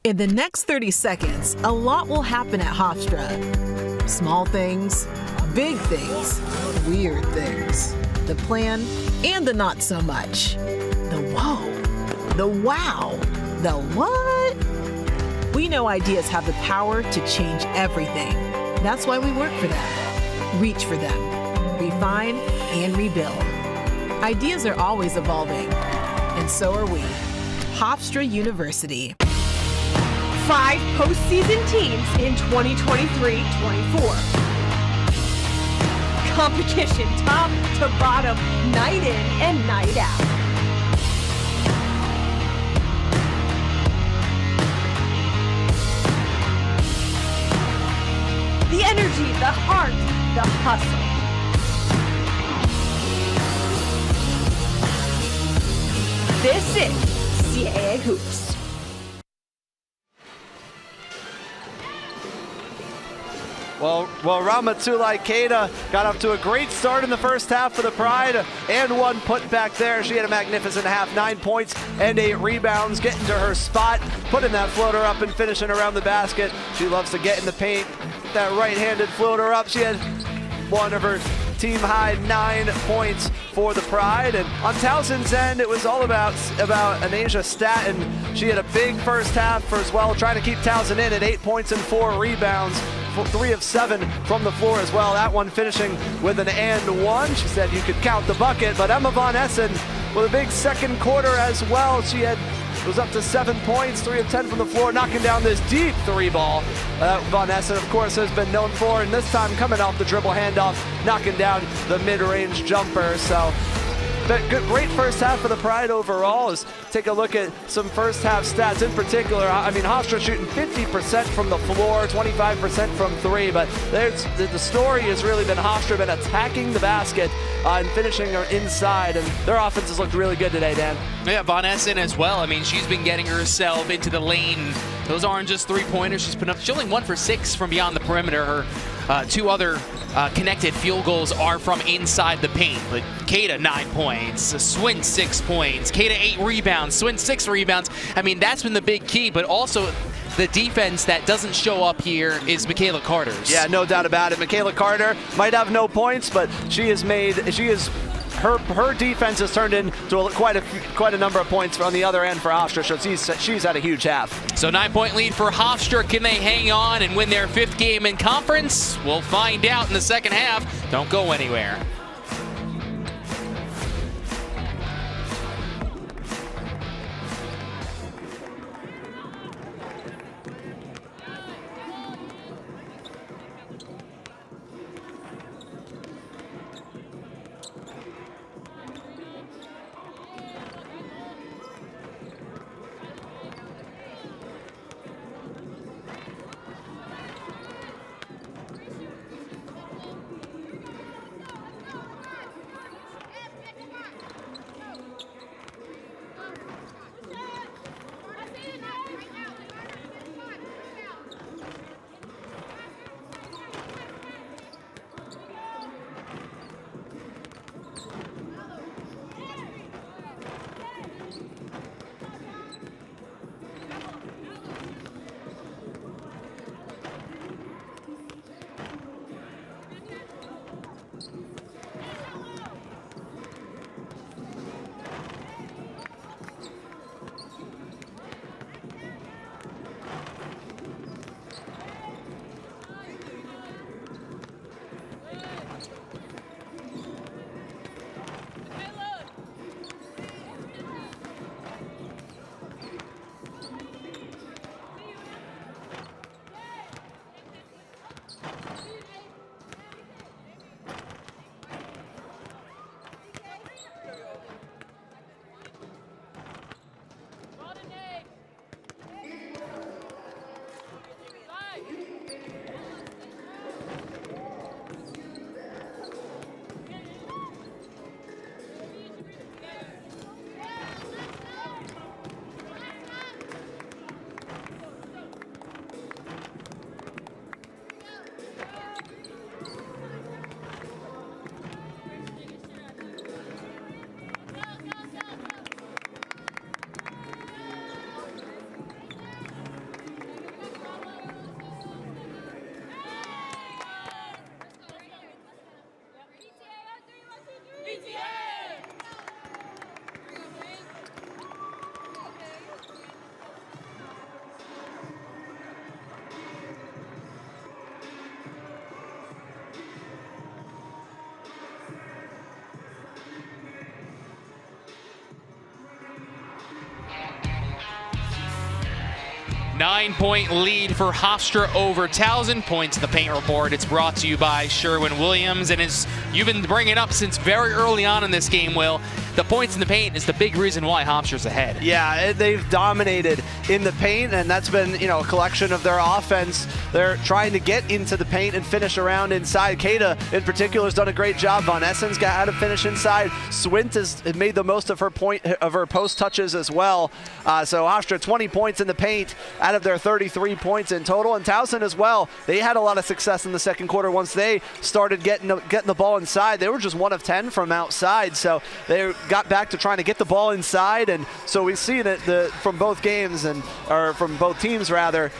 In the next 30 seconds, a lot will happen at Hofstra. Small things, big things, weird things. The plan and the not so much. The whoa, the wow, the what? We know ideas have the power to change everything. That's why we work for them, reach for them, refine and rebuild. Ideas are always evolving, and so are we. Hofstra University. 5 postseason teams in 2023-24. Competition top to bottom, night in and night out. The energy, the heart, the hustle. This is CAA Hoops. Well, Ramatulai Keita got off to a great start in the first half for the Pride, and one put back there. She had a magnificent half, 9 points and 8 rebounds, getting to her spot, putting that floater up and finishing around the basket. She loves to get in the paint, get that right-handed floater up. She had one of her team high 9 points for the Pride. And on Towson's end, it was all about Anasia Staton. She had a big first half as well, trying to keep Towson in at 8 points and 4 rebounds. 3 of 7 from the floor as well. That one finishing with an and one. She said you could count the bucket, but Emma Von Essen with a big second quarter as well. She was up to 7 points, 3 of 10 from the floor, knocking down this deep 3 ball. Von Essen, of course, has been known for, and this time coming off the dribble handoff, knocking down the mid-range jumper. So great first half for the Pride overall. Let's take a look at some first half stats in particular. I mean, Hofstra shooting 50% from the floor, 25% from 3, but the story has really been Hofstra been attacking the basket and finishing her inside, and their offense has looked really good today, Dan. Yeah, Von Essen as well. I mean, she's been getting herself into the lane. Those aren't just 3-pointers she's put up. She's only 1 for 6 from beyond the perimeter. Her 2 other connected field goals are from inside the paint. But Keita 9 points, Swin 6 points, Keita 8 rebounds, Swin 6 rebounds. I mean, that's been the big key, but also the defense that doesn't show up here is Michaela Carter's. Yeah, no doubt about it. Michaela Carter might have no points, but her defense has turned into quite a number of points on the other end for Hofstra, so she's had a huge half. So 9-point lead for Hofstra. Can they hang on and win their 5th game in conference? We'll find out in the second half. Don't go anywhere. 9-point lead for Hofstra over Towson. Points in the Paint report. It's brought to you by Sherwin-Williams. And as you've been bringing up since very early on in this game, Will, the points in the paint is the big reason why Hofstra's ahead. Yeah, they've dominated in the paint, and that's been, a collection of their offense. They're trying to get into the paint and finish around inside. Kata, in particular, has done a great job. Von Essen's got how to finish inside. Swint has made the most of her post touches as well. So Hofstra, 20 points in the paint out of their 33 points in total. And Towson as well. They had a lot of success in the second quarter once they started getting the ball inside. They were just 1 of 10 from outside, so they got back to trying to get the ball inside. And so we've seen it from both games, or from both teams rather.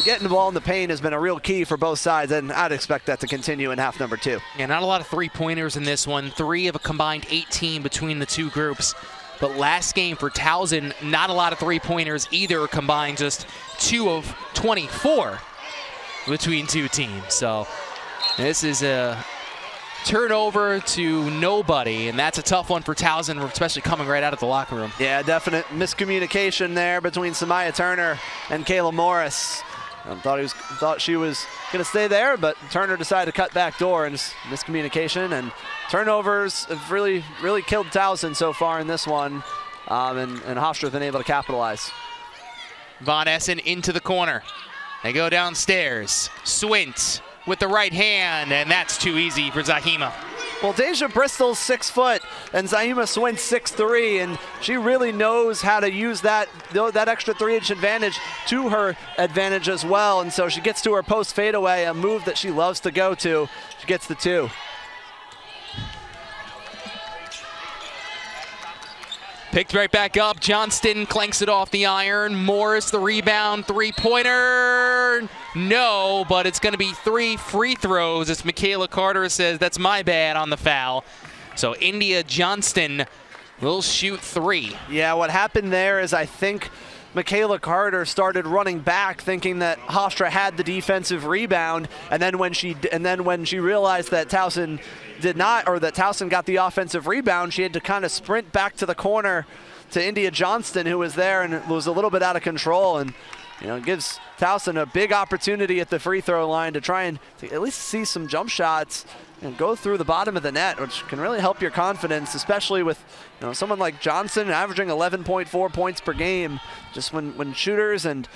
Getting the ball in the paint has been a real key for both sides, and I'd expect that to continue in half number 2. Yeah, not a lot of three-pointers in this one. 3 of a combined 18 between the two groups. But last game for Towson, not a lot of three-pointers either, combined just 2 of 24 between two teams. So this is a turnover to nobody, and that's a tough one for Towson, especially coming right out of the locker room. Yeah, definite miscommunication there between Samaya Turner and Kayla Morris. Thought she was going to stay there, but Turner decided to cut back door, and just miscommunication. And turnovers have really, really killed Towson so far in this one, and Hofstra have been able to capitalize. Von Essen into the corner. They go downstairs. Swint with the right hand, and that's too easy for Zahima. Well, Deja Bristol's 6 foot, and Zahima Swint's 6'3", and she really knows how to use that extra 3-inch advantage to her advantage as well. And so she gets to her post fadeaway, a move that she loves to go to. She gets the 2. Picked right back up. Johnston clanks it off the iron. Morris the rebound. Three-pointer. No, but it's going to be 3 free throws as Michaela Carter says that's my bad on the foul. So India Johnston will shoot 3. Yeah, what happened there is I think Michaela Carter started running back thinking that Hofstra had the defensive rebound, and then when she realized that Towson did not, or that Towson got the offensive rebound, she had to kind of sprint back to the corner to India Johnston, who was there and was a little bit out of control, and gives Towson a big opportunity at the free throw line to try and at least see some jump shots and go through the bottom of the net, which can really help your confidence, especially with someone like Johnson averaging 11.4 points per game. Just when shooters and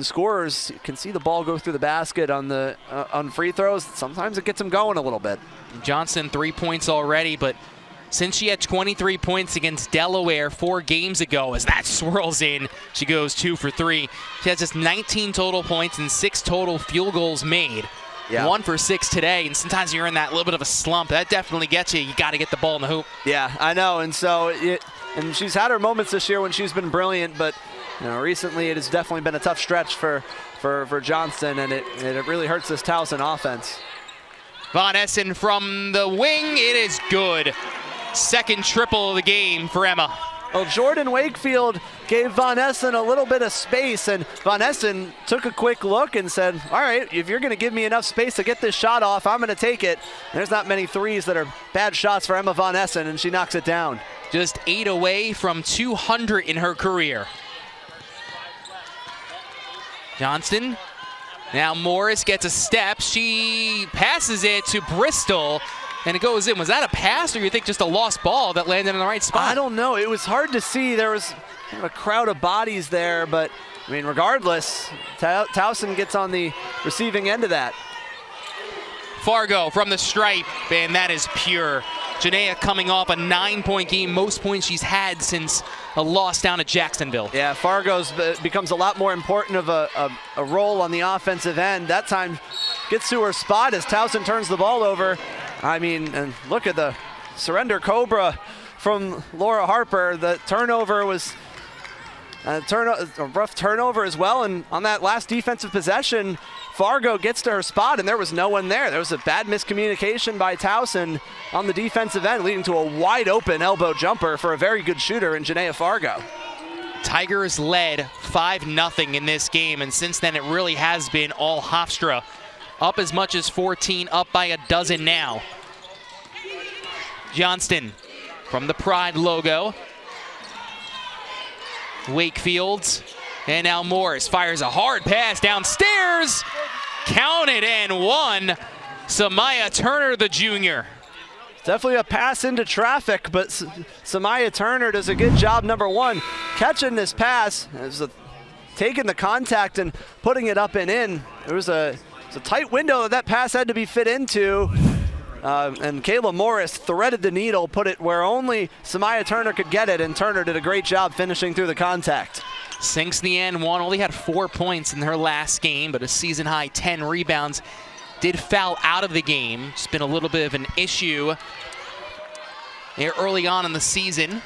scorers can see the ball go through the basket on free throws, sometimes it gets them going a little bit. Johnson 3 points already, but since she had 23 points against Delaware 4 games ago, as that swirls in, she goes 2 for 3. She has just 19 total points and 6 total field goals made. Yeah. 1 for 6 today, and sometimes you're in that little bit of a slump. That definitely gets you. You got to get the ball in the hoop. Yeah, I know, and so and she's had her moments this year when she's been brilliant, but recently it has definitely been a tough stretch for Johnston, and it really hurts this Towson offense. Von Essen from the wing, it is good. Second triple of the game for Emma. Well, Jordan Wakefield gave Von Essen a little bit of space, and Von Essen took a quick look and said, all right, if you're going to give me enough space to get this shot off, I'm going to take it. There's not many threes that are bad shots for Emma Von Essen, and she knocks it down. Just 8 away from 200 in her career. Johnston. Now Morris gets a step. She passes it to Bristol, and it goes in. Was that a pass, or you think just a lost ball that landed in the right spot? I don't know. It was hard to see. There was kind of a crowd of bodies there, but regardless, Towson gets on the receiving end of that. Fargo from the stripe, and that is pure. Janaea coming off a 9-point game, most points she's had since a loss down at Jacksonville. Yeah, Fargo's becomes a lot more important of a role on the offensive end. That time gets to her spot as Towson turns the ball over. And look at the surrender cobra from Laura Harper. The turnover was a rough turnover as well, and on that last defensive possession, Fargo gets to her spot, and there was no one there. There was a bad miscommunication by Towson on the defensive end, leading to a wide-open elbow jumper for a very good shooter in Janaea Fargo. Tigers led 5-0 in this game, and since then it really has been all Hofstra. Up as much as 14, up by a dozen now. Johnston from the Pride logo. Wakefield And now Morris fires a hard pass downstairs. Counted and one. Samaya Turner, the junior. Definitely a pass into traffic, but Samaya Turner does a good job, number one, catching this pass. Taking the contact and putting it up and in. It was a tight window that pass had to be fit into. And Kayla Morris threaded the needle, put it where only Samaya Turner could get it, and Turner did a great job finishing through the contact. Sinks the end one, only had 4 points in her last game, but a season high 10 rebounds. Did foul out of the game. It's been a little bit of an issue there early on in the season,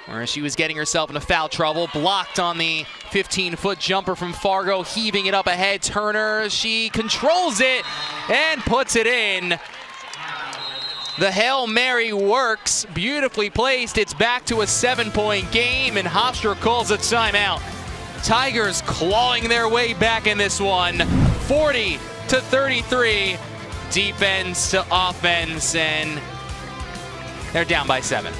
where she was getting herself into foul trouble. Blocked on the 15-foot jumper from Fargo, heaving it up ahead. Turner, she controls it and puts it in. The Hail Mary works, beautifully placed. It's back to a 7-point game, and Hofstra calls a timeout. Tigers clawing their way back in this one, 40-33, defense to offense, and they're down by 7.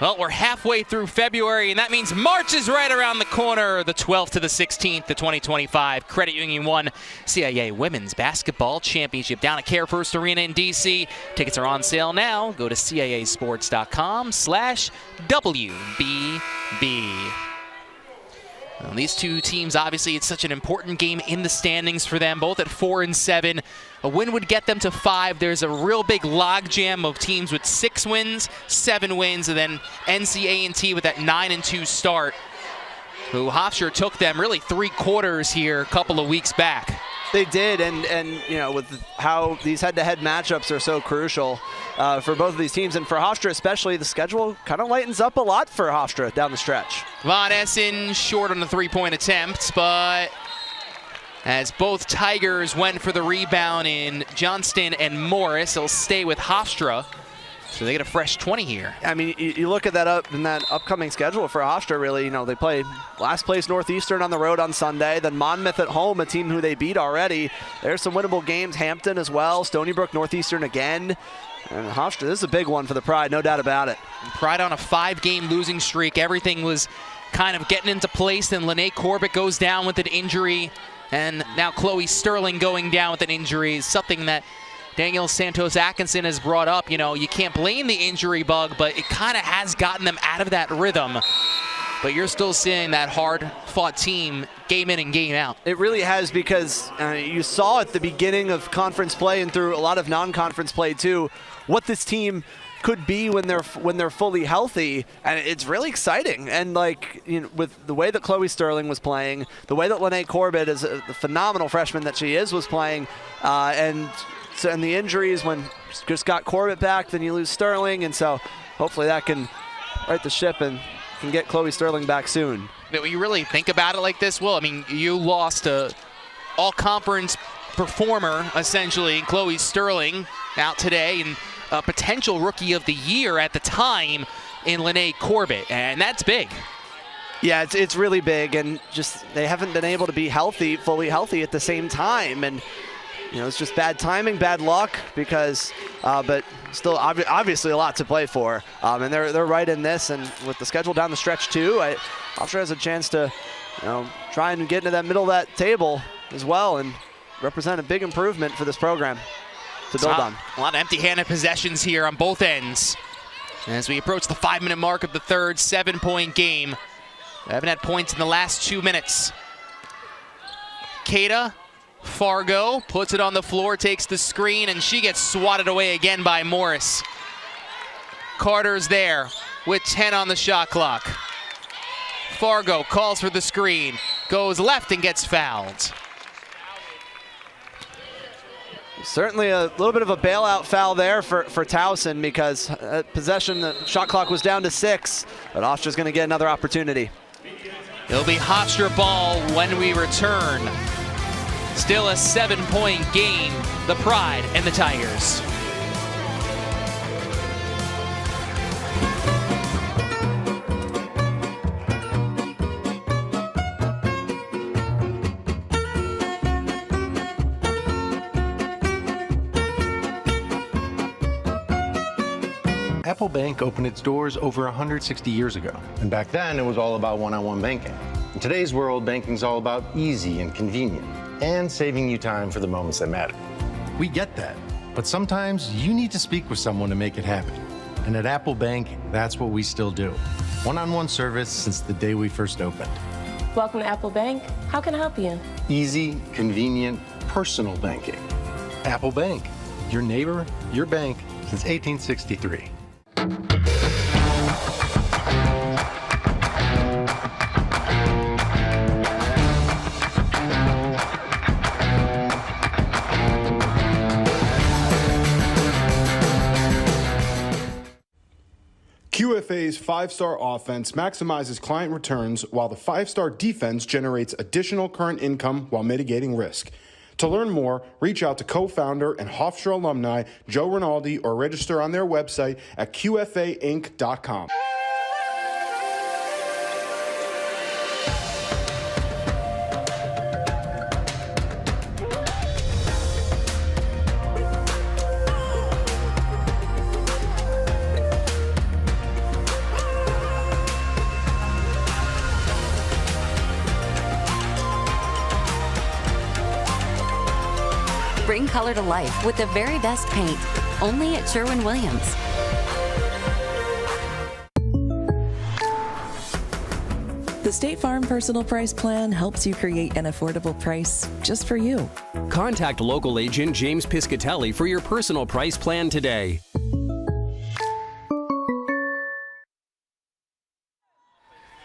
Well, we're halfway through February, and that means March is right around the corner, the 12th to the 16th, the 2025 Credit Union 1 CAA Women's Basketball Championship down at Care First Arena in D.C. Tickets are on sale now. Go to CAAsports.com/WBB. Well, these two teams, obviously, it's such an important game in the standings for them, both at 4 and 7. A win would get them to 5. There's a real big logjam of teams with 6 wins, 7 wins, and then NCA&T with that 9-2 start, who Hofstra took them really 3 quarters here a couple of weeks back. They did, and you know, with how these head-to-head matchups are so crucial for both of these teams, and for Hofstra especially, the schedule kind of lightens up a lot for Hofstra down the stretch. Von Essen short on the 3-point attempts, but as both Tigers went for the rebound in Johnston and Morris, they'll stay with Hofstra. So they get a fresh 20 here. I mean, you look at that upcoming schedule for Hofstra, really, you know, they play last place Northeastern on the road on Sunday, then Monmouth at home, a team who they beat already. There's some winnable games, Hampton as well, Stony Brook, Northeastern again. And Hofstra, this is a big one for the Pride, no doubt about it. And Pride on a 5-game losing streak. Everything was kind of getting into place, then Lene Corbett goes down with an injury, and now Chloe Sterling going down with an injury is something that Daniel Santos-Atkinson has brought up. You know, you can't blame the injury bug, but it kind of has gotten them out of that rhythm. But you're still seeing that hard-fought team game in and game out. It really has, because you saw at the beginning of conference play and through a lot of non-conference play too, what this team could be when they're fully healthy, and it's really exciting. And like, you know, with the way that Chloe Sterling was playing, the way that Lene Corbett, is the phenomenal freshman that she is, was playing, and the injuries, when you just got Corbett back, then you lose Sterling, and so hopefully that can right the ship and can get Chloe Sterling back soon. When you really think about it like this, Will, I mean, you lost a all-conference performer, essentially, Chloe Sterling, out today, and a potential rookie of the year at the time in Lene Corbett, and that's big. Yeah, it's really big, and just they haven't been able to be fully healthy at the same time, and you know, it's just bad timing, bad luck, because but still obviously a lot to play for, and they're right in this, and with the schedule down the stretch too, Hofstra has a chance to, you know, try and get into that middle of that table as well and represent a big improvement for this program to build on. A lot of empty-handed possessions here on both ends. As we approach the 5-minute mark of the third, 7-point game. We haven't had points in the last 2 minutes. Kata Fargo puts it on the floor, takes the screen, and she gets swatted away again by Morris. Carter's there with 10 on the shot clock. Fargo calls for the screen, goes left and gets fouled. Certainly a little bit of a bailout foul there for Towson, because possession, the shot clock was down to 6, but Hofstra's going to get another opportunity. It'll be Hofstra ball when we return. Still a 7-point game, the Pride and the Tigers. Apple Bank opened its doors over 160 years ago. And back then, it was all about one-on-one banking. In today's world, banking's all about easy and convenient, and saving you time for the moments that matter. We get that, but sometimes you need to speak with someone to make it happen. And at Apple Bank, that's what we still do. One-on-one service since the day we first opened. Welcome to Apple Bank. How can I help you? Easy, convenient, personal banking. Apple Bank, your neighbor, your bank, since 1863. QFA's 5-star offense maximizes client returns, while the 5-star defense generates additional current income while mitigating risk. To learn more, reach out to co-founder and Hofstra alumni Joe Rinaldi, or register on their website at qfainc.com. Bring color to life with the very best paint, only at Sherwin-Williams. The State Farm Personal Price Plan helps you create an affordable price just for you. Contact local agent James Piscatelli for your personal price plan today.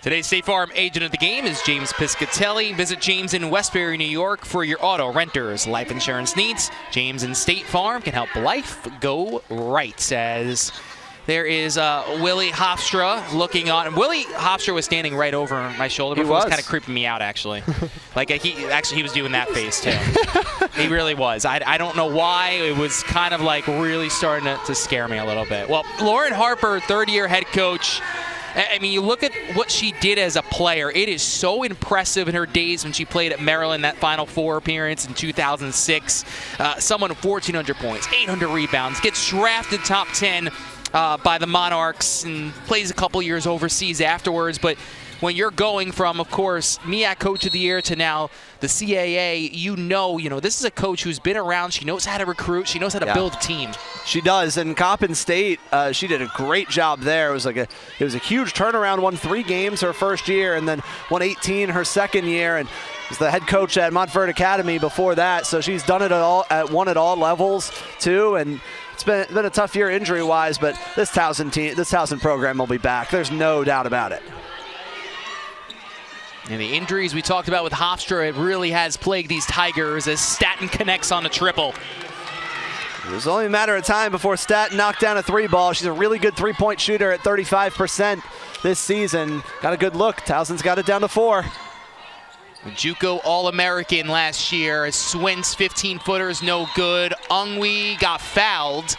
Today's State Farm agent of the game is James Piscatelli. Visit James in Westbury, New York for your auto, renters, life insurance needs. James and State Farm can help life go right. As there is Willie Hofstra looking on. Willie Hofstra was standing right over my shoulder before. It was kind of creeping me out, actually. Like, he was doing that face, too. He really was. I don't know why. It was kind of like really starting to scare me a little bit. Well, Lauren Harper, third-year head coach. I mean, you look at what she did as a player. It is so impressive in her days when she played at Maryland, that Final Four appearance in 2006. Someone 1,400 points, 800 rebounds, gets drafted top 10 by the Monarchs and plays a couple years overseas afterwards. But when you're going from, of course, MEAC Coach of the Year to now the CAA, you know, this is a coach who's been around. She knows how to recruit. She knows how to build a team. She does. And Coppin State, she did a great job there. It was a huge turnaround. Won 3 games her first year, and then won 18 her second year, and was the head coach at Montverde Academy before that. So she's done it all won at all levels too, and it's been a tough year injury-wise, but this Towson program will be back. There's no doubt about it. And the injuries we talked about with Hofstra, it really has plagued these Tigers as Staten connects on a triple. It was only a matter of time before Staten knocked down a 3-ball. She's a really good three-point shooter at 35% this season. Got a good look. Towson's got it down to 4. JUCO All-American last year. Swintz 15-footers, no good. Ungwe got fouled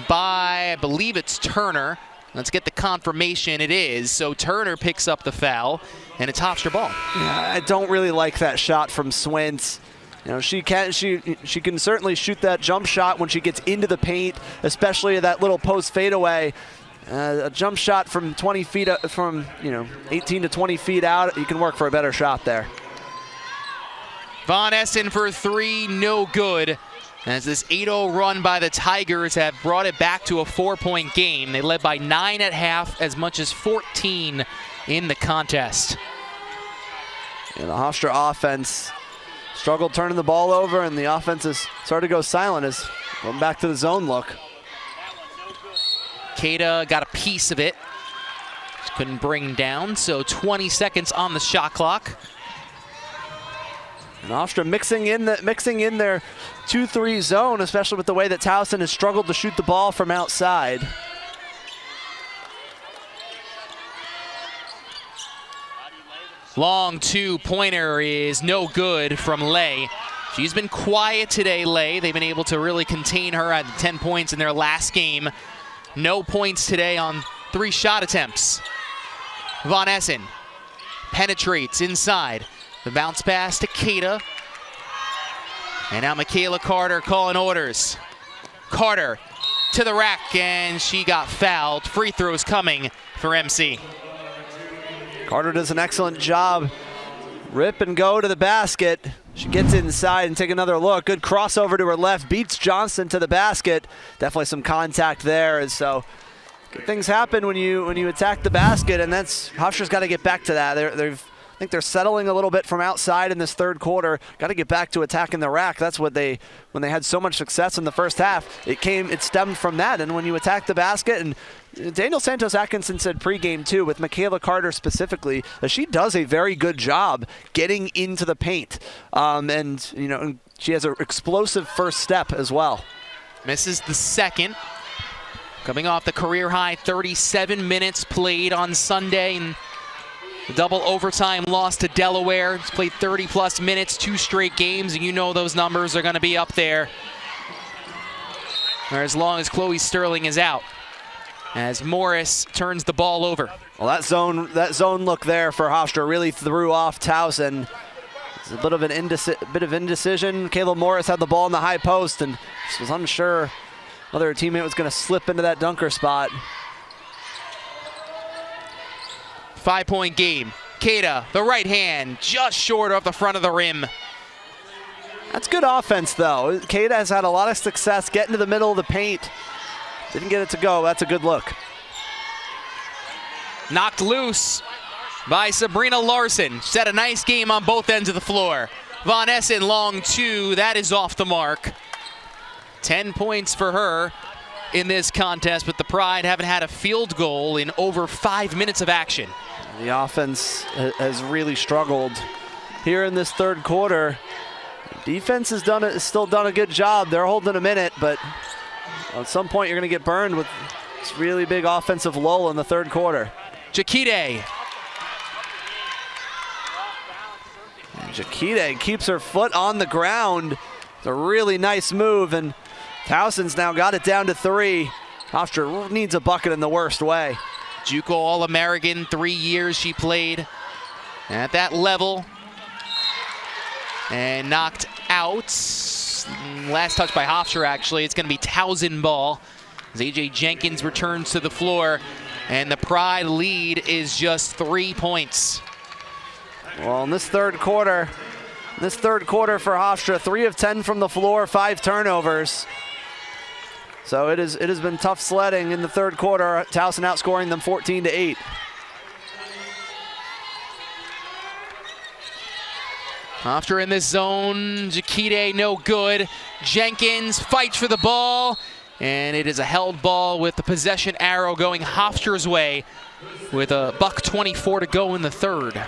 by, I believe it's Turner. Let's get the confirmation. It is. So Turner picks up the foul, and it's Hofstra ball. Yeah, I don't really like that shot from Swintz. You know, she can certainly shoot that jump shot when she gets into the paint, especially that little post fadeaway. A jump shot from 20 feet, from 18 to 20 feet out, you can work for a better shot there. Von Essen for 3, no good. As this 8-0 run by the Tigers have brought it back to a 4-point game. They led by 9 at half, as much as 14 in the contest. Yeah, the Hofstra offense struggled turning the ball over, and the offense has started to go silent as going back to the zone look. Keita got a piece of it. Just couldn't bring down, so 20 seconds on the shot clock. And Hofstra mixing in their 2-3 zone, especially with the way that Towson has struggled to shoot the ball from outside. Long 2-pointer is no good from Lay. She's been quiet today, Lay. They've been able to really contain her at 10 points in their last game. No points today on 3 shot attempts. Von Essen penetrates inside. The bounce pass to Keita. And now Michaela Carter calling orders. Carter to the rack, and she got fouled. Free throws coming for MC. Carter does an excellent job. Rip and go to the basket. She gets inside and take another look. Good crossover to her left. Beats Johnston to the basket. Definitely some contact there. And so good things happen when you attack the basket, and that's Hofstra's got to get back to that. I think they're settling a little bit from outside in this third quarter. Got to get back to attacking the rack. That's what when they had so much success in the first half, it stemmed from that. And when you attack the basket, and Daniel Santos Atkinson said pregame too, with Michaela Carter specifically, that she does a very good job getting into the paint. And she has an explosive first step as well. Misses the second. Coming off the career high 37 minutes played on Sunday, and the double overtime loss to Delaware. It's played 30-plus minutes, 2 straight games, and you know those numbers are going to be up there as long as Chloe Sterling is out, as Morris turns the ball over. Well, that zone look there for Hofstra really threw off Towson. It's a bit of indecision. Kayla Morris had the ball in the high post and just was unsure whether her teammate was going to slip into that dunker spot. 5-point game. Keita, the right hand, just short of the front of the rim. That's good offense, though. Keita has had a lot of success getting to the middle of the paint. Didn't get it to go. That's a good look. Knocked loose by Sabrina Larson. She's had a nice game on both ends of the floor. Von Essen, long 2. That is off the mark. 10 points for her in this contest, but the Pride haven't had a field goal in over 5 minutes of action. The offense has really struggled here in this third quarter. Defense has still done a good job. They're holding a minute, but at some point you're going to get burned with this really big offensive lull in the third quarter. Jakite. Jakite keeps her foot on the ground. It's a really nice move, and Towson's now got it down to 3. Hofstra needs a bucket in the worst way. JUCO All-American, 3 years she played at that level. And knocked out. Last touch by Hofstra, actually. It's going to be Towson ball as A.J. Jenkins returns to the floor. And the Pride lead is just 3 points. Well, in this third quarter for Hofstra, 3 of 10 from the floor, 5 turnovers. So it has been tough sledding in the third quarter. Towson outscoring them 14-8. Hofstra in this zone. Jakite no good. Jenkins fights for the ball. And it is a held ball with the possession arrow going Hofstra's way with a $1:24 to go in the third.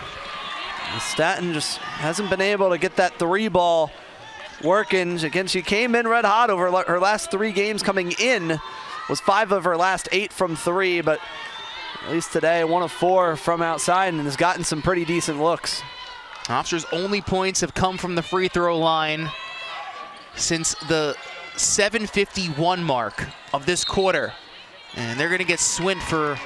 Staten just hasn't been able to get that 3 ball working. Again, she came in red hot over her last 3 games coming in. Was 5 of her last 8 from 3, but at least today 1 of 4 from outside and has gotten some pretty decent looks. Hofstra's only points have come from the free throw line since the 7:51 mark of this quarter. And they're going to get Swint for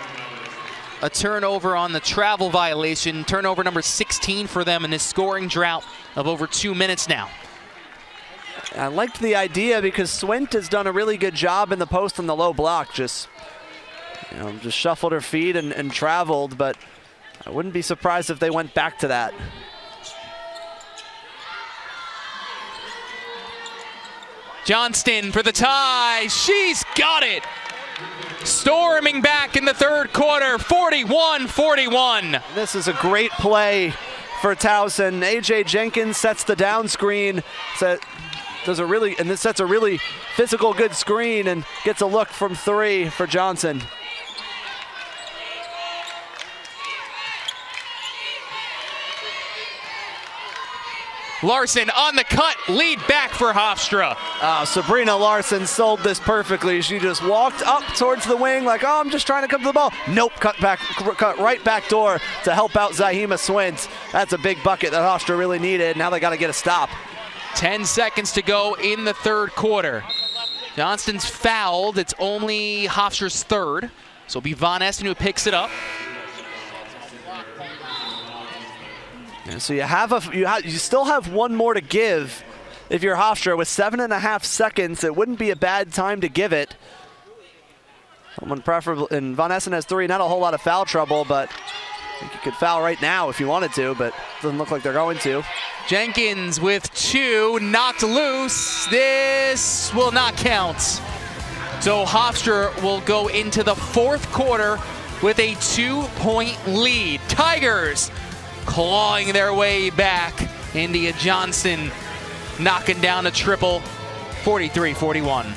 a turnover on the travel violation. Turnover number 16 for them in this scoring drought of over 2 minutes now. I liked the idea because Swint has done a really good job in the post on the low block. Just shuffled her feet and traveled, but I wouldn't be surprised if they went back to that. Johnston for the tie. She's got it. Storming back in the third quarter, 41-41. This is a great play for Towson. AJ Jenkins sets the down screen. Sets a really physical good screen and gets a look from 3 for Johnson. Larson on the cut, lead back for Hofstra. Sabrina Larson sold this perfectly. She just walked up towards the wing like, oh, I'm just trying to come to the ball. Nope, cut right back door to help out Zahima Swint. That's a big bucket that Hofstra really needed. Now they got to get a stop. 10 seconds to go in the third quarter. Johnston's fouled. It's only Hofstra's third. So it'll be Von Esten who picks it up. And so you still have 1 more to give if you're Hofstra. With 7.5 seconds, it wouldn't be a bad time to give it. Someone preferable, and Von Essen has 3, not a whole lot of foul trouble, but I think you could foul right now if you wanted to, but doesn't look like they're going to. Jenkins with 2, knocked loose. This will not count. So Hofstra will go into the fourth quarter with a 2-point lead. Tigers clawing their way back. India Johnson knocking down a triple, 43-41.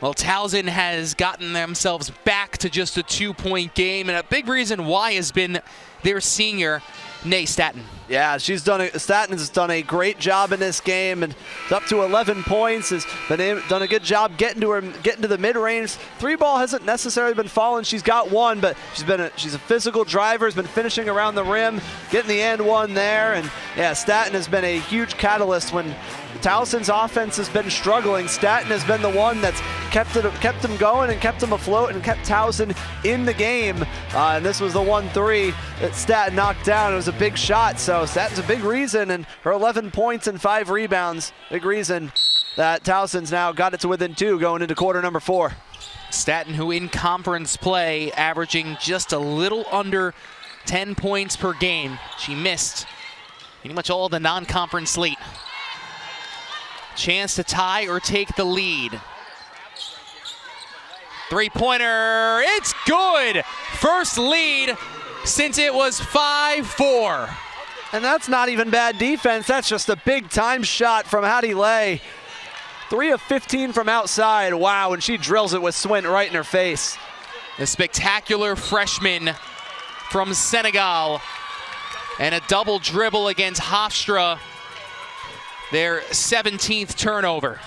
Well, Towson has gotten themselves back to just a 2-point game, and a big reason why has been their senior, Nay Staten. Yeah, Staten has done a great job in this game, and it's up to 11 points. Has done a good job getting to the mid-range. 3-ball hasn't necessarily been falling. She's got 1, but she's a physical driver. Has been finishing around the rim, getting the and 1 there, and yeah, Staten has been a huge catalyst when Towson's offense has been struggling. Staten has been the one that's kept them going and kept them afloat and kept Towson in the game. And this was the 1-3 that Staten knocked down. It was a big shot, so Staten's a big reason, and her 11 points and 5 rebounds, big reason that Towson's now got it to within 2 going into quarter number 4. Staten, who in conference play, averaging just a little under 10 points per game. She missed pretty much all the non-conference slate. Chance to tie or take the lead. Three-pointer, it's good! First lead since it was 5-4. And that's not even bad defense. That's just a big-time shot from Hattie Lay. 3 of 15 from outside. Wow, and she drills it with Swint right in her face. The spectacular freshman from Senegal. And a double dribble against Hofstra. Their 17th turnover.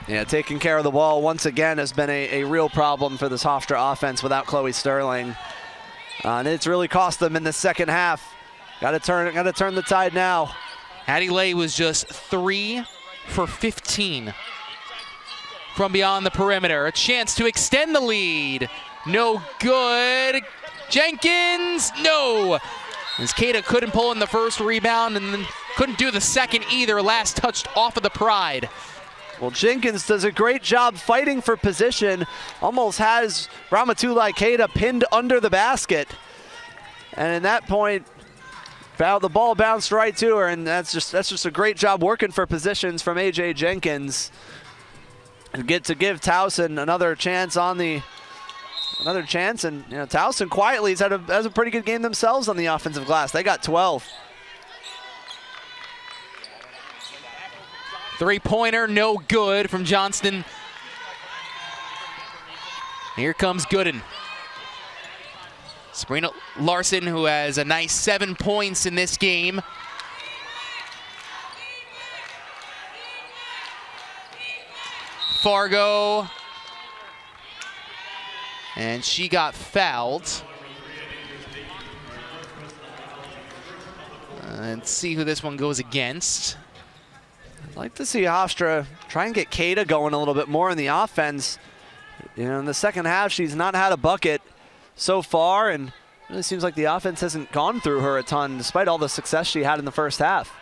Yeah, taking care of the ball once again has been a real problem for this Hofstra offense without Chloe Sterling. And it's really cost them in the second half. Got to turn the tide now. Hattie Lay was just 3 for 15 from beyond the perimeter. A chance to extend the lead. No good. Jenkins, no. As Kata couldn't pull in the first rebound and then couldn't do the second either. Last touched off of the Pride. Well, Jenkins does a great job fighting for position. Almost has Ramatulai Kata pinned under the basket. And in that point, the ball bounced right to her, and that's just a great job working for positions from AJ Jenkins. And get to give Towson another chance and Towson quietly has a pretty good game themselves on the offensive glass. They got 12. Three-pointer, no good from Johnston. Here comes Gooden. Sabrina Larson, who has a nice 7 points in this game. Fargo. And she got fouled. Let's see who this one goes against. I'd like to see Hofstra try and get Kata going a little bit more in the offense. You know, in the second half, she's not had a bucket so far, and it really seems like the offense hasn't gone through her a ton, despite all the success she had in the first half.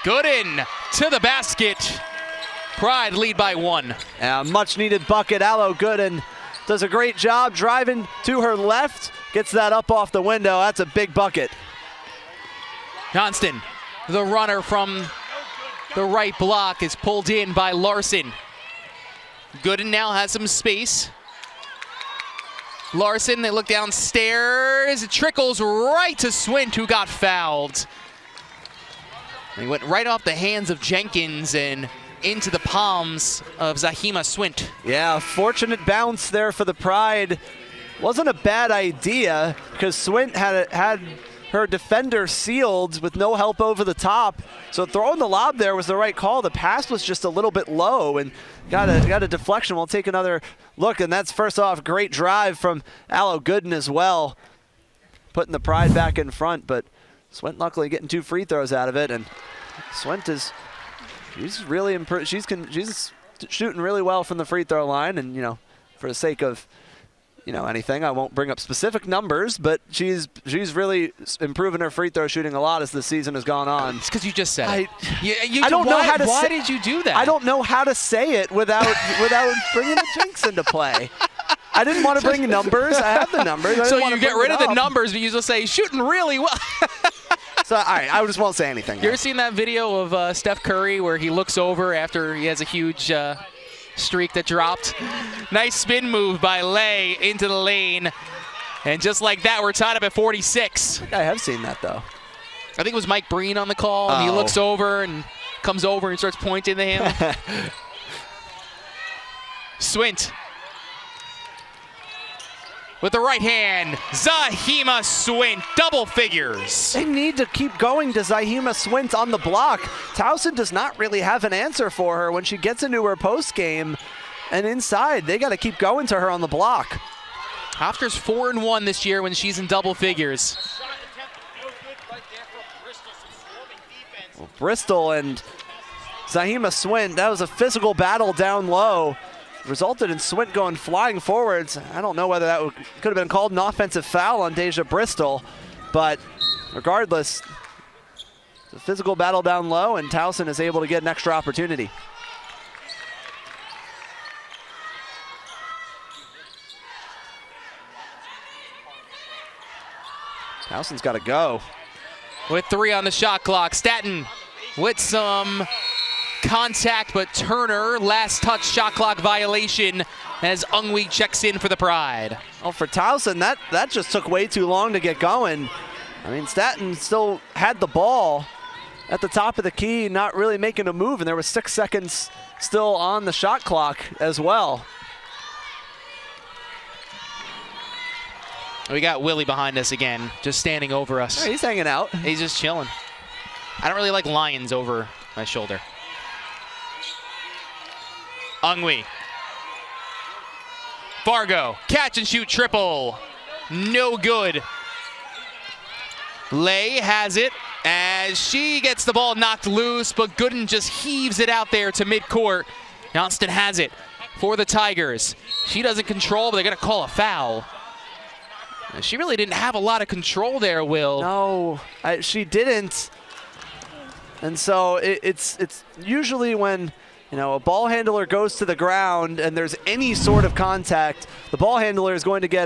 Gooden to the basket. Pride lead by 1. Much needed bucket. Aloe Gooden does a great job driving to her left, gets that up off the window. That's a big bucket. Johnston, the runner from the right block, is pulled in by Larson. Gooden now has some space. Larson, they look downstairs. It trickles right to Swint, who got fouled. He went right off the hands of Jenkins and into the palms of Zahima Swint. Yeah, fortunate bounce there for the Pride. Wasn't a bad idea because Swint had her defender sealed with no help over the top. So throwing the lob there was the right call. The pass was just a little bit low and got a deflection. We'll take another look, and that's first off, great drive from Aloe Gooden as well, putting the Pride back in front, but Swint luckily getting 2 free throws out of it, and Swint she's really improved. She's shooting really well from the free throw line, and you know, for the sake of anything, I won't bring up specific numbers, but she's really improving her free throw shooting a lot as the season has gone on. It's because you just said it. I don't know how to why say, did you do that? I don't know how to say it without bringing the jinx into play. I didn't want to bring numbers. I have the numbers. So you get rid of the numbers, but you just say shooting really well. So all right, I just won't say anything. You ever seen that video of Steph Curry where he looks over after he has a huge streak that dropped? Nice spin move by Lay into the lane. And just like that, we're tied up at 46. I think I have seen that, though. I think it was Mike Breen on the call, and he looks over and comes over and starts pointing to him. Swint with the right hand, Zahima Swint, double figures. They need to keep going to Zahima Swint on the block. Towson does not really have an answer for her when she gets into her post game and inside. They got to keep going to her on the block. Hofstra's 4-1 this year when she's in double figures. Bristol and Zahima Swint, that was a physical battle down low. Resulted in Swint going flying forwards. I don't know whether that could have been called an offensive foul on Deja Bristol, but regardless, the physical battle down low, and Towson is able to get an extra opportunity. Towson's got to go. With 3 on the shot clock, Staten with some contact, but Turner, last touch shot clock violation as Ungwe checks in for the Pride. Well, for Towson, that just took way too long to get going. I mean, Staten still had the ball at the top of the key, not really making a move, and there was 6 seconds still on the shot clock as well. We got Willie behind us again, just standing over us. He's hanging out. He's just chilling. I don't really like lions over my shoulder. Ungwe. Fargo, catch and shoot triple. No good. Lay has it as she gets the ball knocked loose, but Gooden just heaves it out there to midcourt. Johnston has it for the Tigers. She doesn't control, but they're going to call a foul. She really didn't have a lot of control there, Will. No, she didn't. And so it's usually when, you know, a ball handler goes to the ground and there's any sort of contact, the ball handler is going to get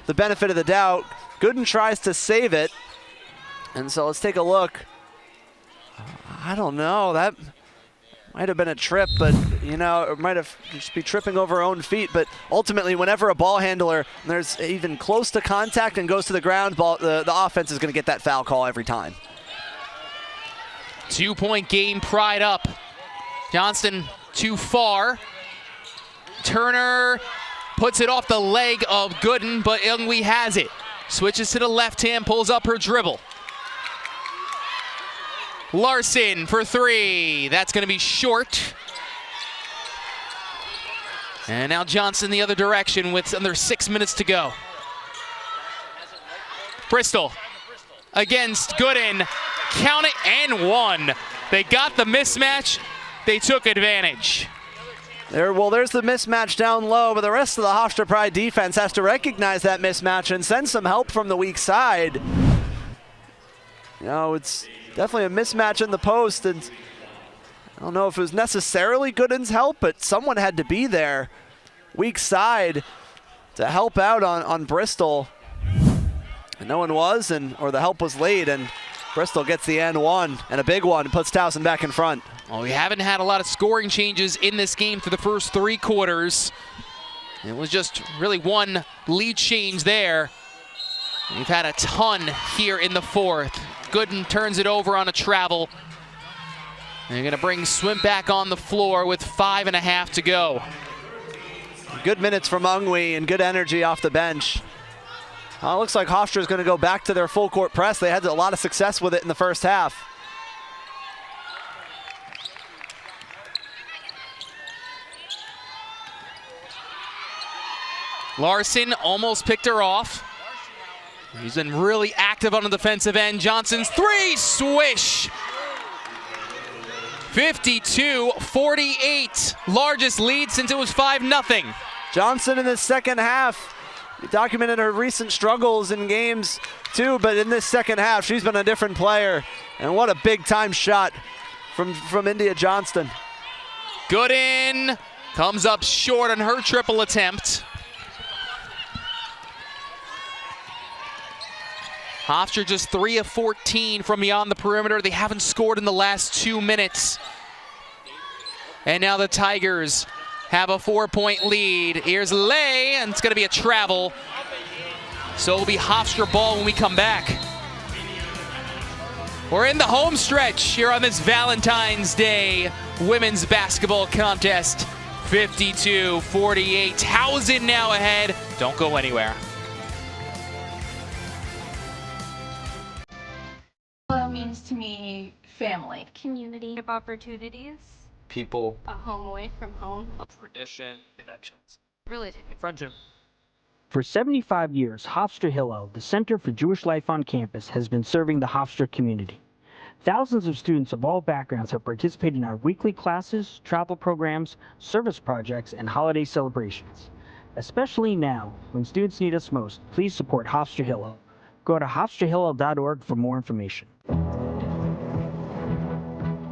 the benefit of the doubt. Gooden tries to save it. And so let's take a look. I don't know. That might have been a trip, but, you know, it might have just be tripping over her own feet. But ultimately, whenever a ball handler, there's even close to contact and goes to the ground, the offense is going to get that foul call every time. 2-point game, Pride up. Johnston too far. Turner puts it off the leg of Gooden, but Ungwe has it. Switches to the left hand, pulls up her dribble. Larson for 3. That's going to be short. And now Johnson the other direction with under 6 minutes to go. Bristol against Gooden. Count it and 1. They got the mismatch. They took advantage. There's the mismatch down low, but the rest of the Hofstra Pride defense has to recognize that mismatch and send some help from the weak side. You know, it's definitely a mismatch in the post, and I don't know if it was necessarily Gooden's help, but someone had to be there, weak side, to help out on Bristol. And no one was, or the help was late, and Bristol gets the N1, and a big one, puts Towson back in front. Well, we haven't had a lot of scoring changes in this game for the first 3 quarters. It was just really one lead change there. We've had a ton here in the 4th. Gooden turns it over on a travel. They're going to bring Swim back on the floor with 5.5 to go. Good minutes from Ungwe and good energy off the bench. Looks like Hofstra is going to go back to their full court press. They had a lot of success with it in the first half. Larson almost picked her off. He's been really active on the defensive end. Johnson's 3, swish. 52-48, largest lead since it was 5-0. Johnson in the second half documented her recent struggles in games too, but in this second half, she's been a different player. And what a big time shot from India Johnston. Gooden comes up short on her triple attempt. Hofstra just 3 of 14 from beyond the perimeter. They haven't scored in the last 2 minutes. And now the Tigers have a 4-point lead. Here's Lay, and it's going to be a travel. So it'll be Hofstra ball when we come back. We're in the home stretch here on this Valentine's Day women's basketball contest. 52-48. Towson now ahead. Don't go anywhere. Well, it means to me family, community, opportunities, people, a home away from home, tradition, connections, religion, friendship. For 75 years, Hofstra Hillel, the Center for Jewish Life on campus, has been serving the Hofstra community. Thousands of students of all backgrounds have participated in our weekly classes, travel programs, service projects, and holiday celebrations. Especially now, when students need us most, please support Hofstra Hillel. Go to hofstrahillel.org for more information.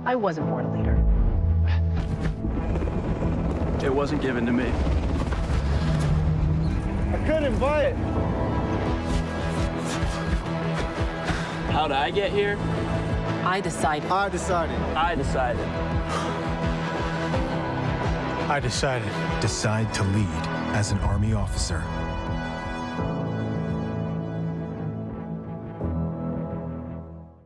I wasn't born a leader. It wasn't given to me. I couldn't buy it. How did I get here? I decided. I decided. I decided. I decided. Decide to lead as an Army officer.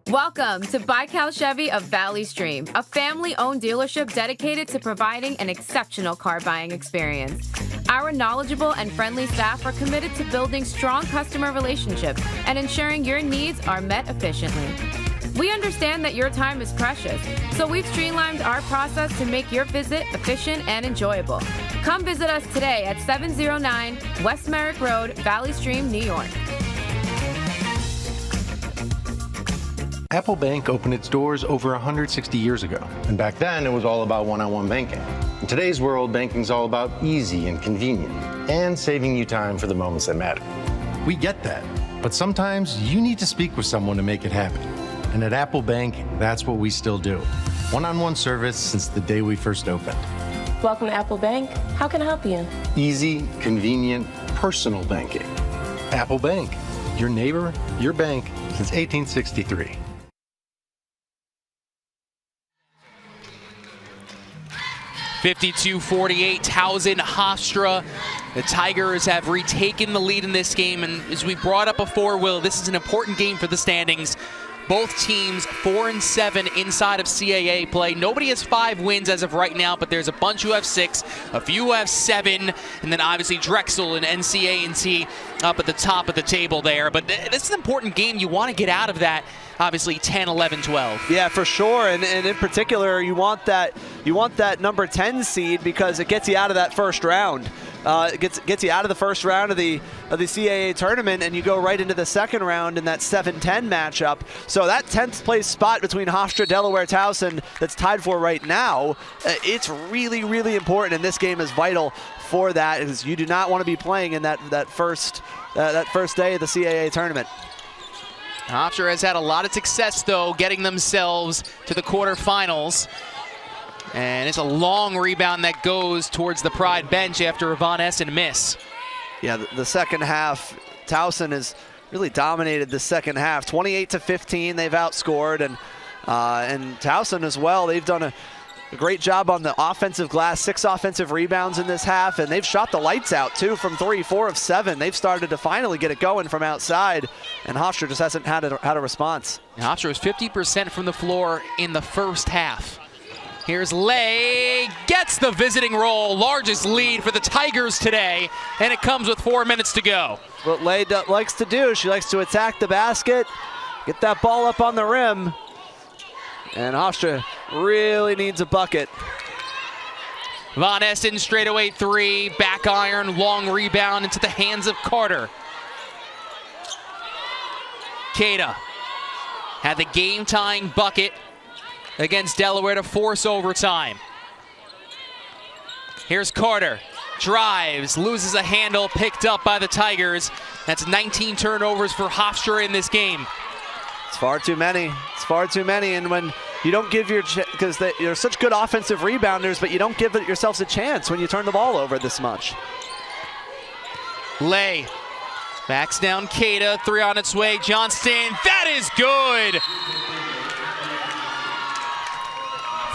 Welcome to Baikal Chevy of Valley Stream, a family-owned dealership dedicated to providing an exceptional car buying experience. Our knowledgeable and friendly staff are committed to building strong customer relationships and ensuring your needs are met efficiently. We understand that your time is precious, so we've streamlined our process to make your visit efficient and enjoyable. Come visit us today at 709 West Merrick Road, Valley Stream, New York. Apple Bank opened its doors over 160 years ago. And back then, it was all about one-on-one banking. In today's world, banking's all about easy and convenient, and saving you time for the moments that matter. We get that, but sometimes you need to speak with someone to make it happen. And at Apple Bank, that's what we still do. One-on-one service since the day we first opened. Welcome to Apple Bank. How can I help you? Easy, convenient, personal banking. Apple Bank, your neighbor, your bank since 1863. (52-48), Towson, Hofstra. The Tigers have retaken the lead in this game, and as we brought up before, Will, this is an important game for the standings. Both teams 4-7 inside of CAA play. Nobody has 5 wins as of right now, but there's a bunch who have 6, a few who have 7, and then obviously Drexel and NCA&T up at the top of the table there. But this is an important game. You want to get out of that, obviously 10, 11, 12. Yeah, for sure, and in particular, you want that number 10 seed because it gets you out of that first round. It gets you out of the first round of the CAA tournament, and you go right into the second round in that 7-10 matchup. So that 10th place spot between Hofstra, Delaware, Towson that's tied for right now, it's really, really important, and this game is vital for that, because you do not want to be playing in that first day of the CAA tournament. Hofstra has had a lot of success, though, getting themselves to the quarterfinals. And it's a long rebound that goes towards the Pride bench after a Von Essen miss. Yeah, the second half, Towson has really dominated the second half. 28-15, they've outscored, and Towson as well. They've done a great job on the offensive glass, 6 offensive rebounds in this half, and they've shot the lights out too from 3, 4 of 7. They've started to finally get it going from outside, and Hofstra just hasn't had a response. Hofstra was 50% from the floor in the first half. Here's Lay, gets the visiting roll, largest lead for the Tigers today, and it comes with 4 minutes to go. What Lay likes to do, she likes to attack the basket, get that ball up on the rim, and Hofstra really needs a bucket. Von Essen straightaway 3, back iron, long rebound into the hands of Carter. Keita had the game-tying bucket against Delaware to force overtime. Here's Carter, drives, loses a handle, picked up by the Tigers. That's 19 turnovers for Hofstra in this game. It's far too many. It's far too many, and when you don't give because you're such good offensive rebounders, but you don't give yourselves a chance when you turn the ball over this much. Lay backs down Keita, 3 on its way. Johnston, that is good.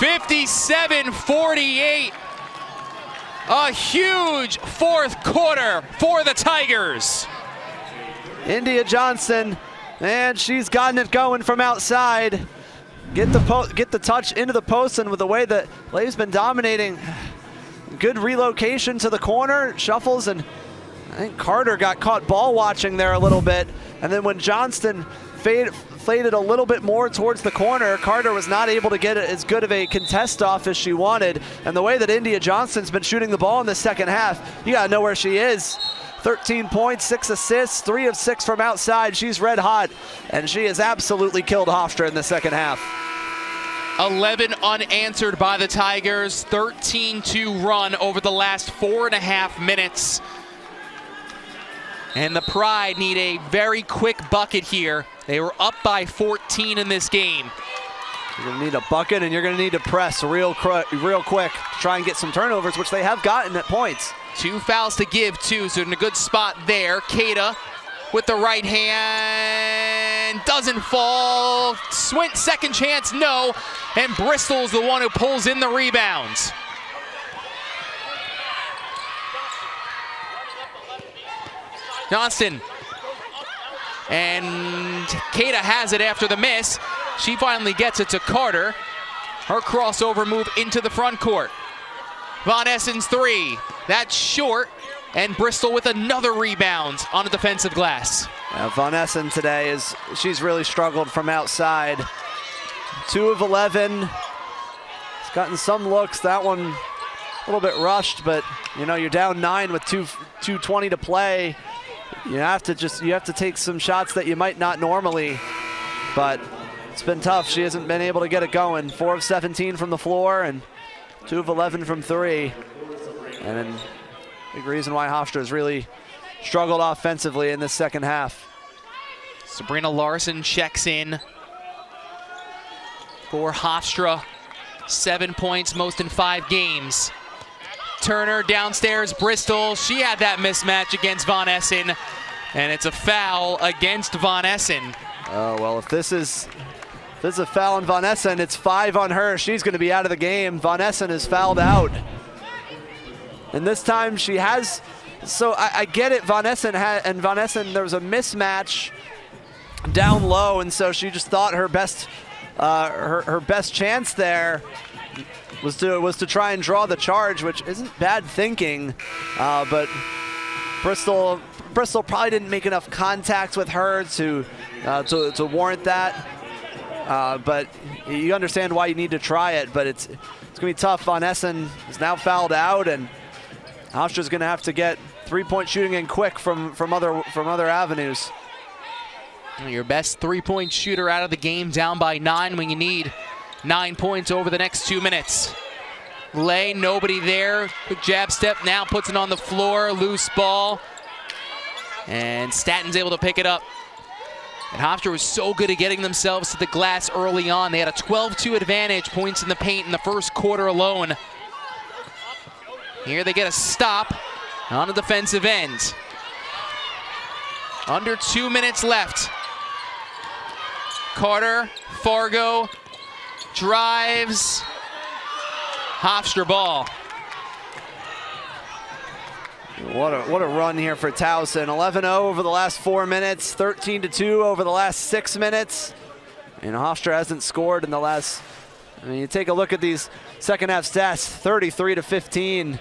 57-48. A huge fourth quarter for the Tigers. India Johnson, and she's gotten it going from outside. Get the touch into the post, and with the way that Lay's been dominating, good relocation to the corner, shuffles, and I think Carter got caught ball watching there a little bit. And then when Johnston faded a little bit more towards the corner, Carter was not able to get as good of a contest off as she wanted. And the way that India Johnston's been shooting the ball in the second half, you gotta know where she is. 13 points, 6 assists, 3 of 6 from outside. She's red hot, and she has absolutely killed Hofstra in the second half. 11 unanswered by the Tigers, 13-2 run over the last 4.5 minutes. And the Pride need a very quick bucket here. They were up by 14 in this game. You're going to need a bucket, and you're going to need to press real quick to try and get some turnovers, which they have gotten at points. 2 fouls to give, too, so in a good spot there. Keita with the right hand, doesn't fall. Swint, second chance, no. And Bristol's the one who pulls in the rebounds. Johnston. And Keita has it after the miss. She finally gets it to Carter. Her crossover move into the front court. Von Essen's 3. That's short. And Bristol with another rebound on a defensive glass. Von Essen today, she's really struggled from outside. 2 of 11. She's gotten some looks. That one a little bit rushed, but you're down 9 with 2:20 to play. You have to take some shots that you might not normally, but it's been tough. She hasn't been able to get it going. 4 of 17 from the floor and 2 of 11 from 3. And then big reason why Hofstra has really struggled offensively in this second half. Sabrina Larson checks in for Hofstra. 7 points, most in 5 games. Turner downstairs, Bristol. She had that mismatch against Von Essen, and it's a foul against Von Essen. Oh, well, if this is a foul on Von Essen, it's 5 on her. She's going to be out of the game. Von Essen is fouled out. And this time she has, so I get it, Von Essen, there was a mismatch down low, and so she just thought her best chance there was to try and draw the charge, which isn't bad thinking, but Bristol probably didn't make enough contact with her to warrant that. But you understand why you need to try it, but it's gonna be tough. Von Essen is now fouled out, and Hofstra's gonna have to get 3-point shooting in quick from other avenues. Your best 3-point shooter out of the game, down by 9 when you need 9 points over the next 2 minutes. Lay, nobody there. Quick jab step now, puts it on the floor, loose ball. And Statton's able to pick it up. And Hofstra was so good at getting themselves to the glass early on. They had a 12-2 advantage, points in the paint in the first quarter alone. Here they get a stop on the defensive end. Under 2 minutes left. Carter, Fargo, drives. Hofstra ball. What a run here for Towson. 11-0 over the last 4 minutes, 13-2 over the last 6 minutes. And Hofstra hasn't scored in the last, you take a look at these second half stats, 33-15.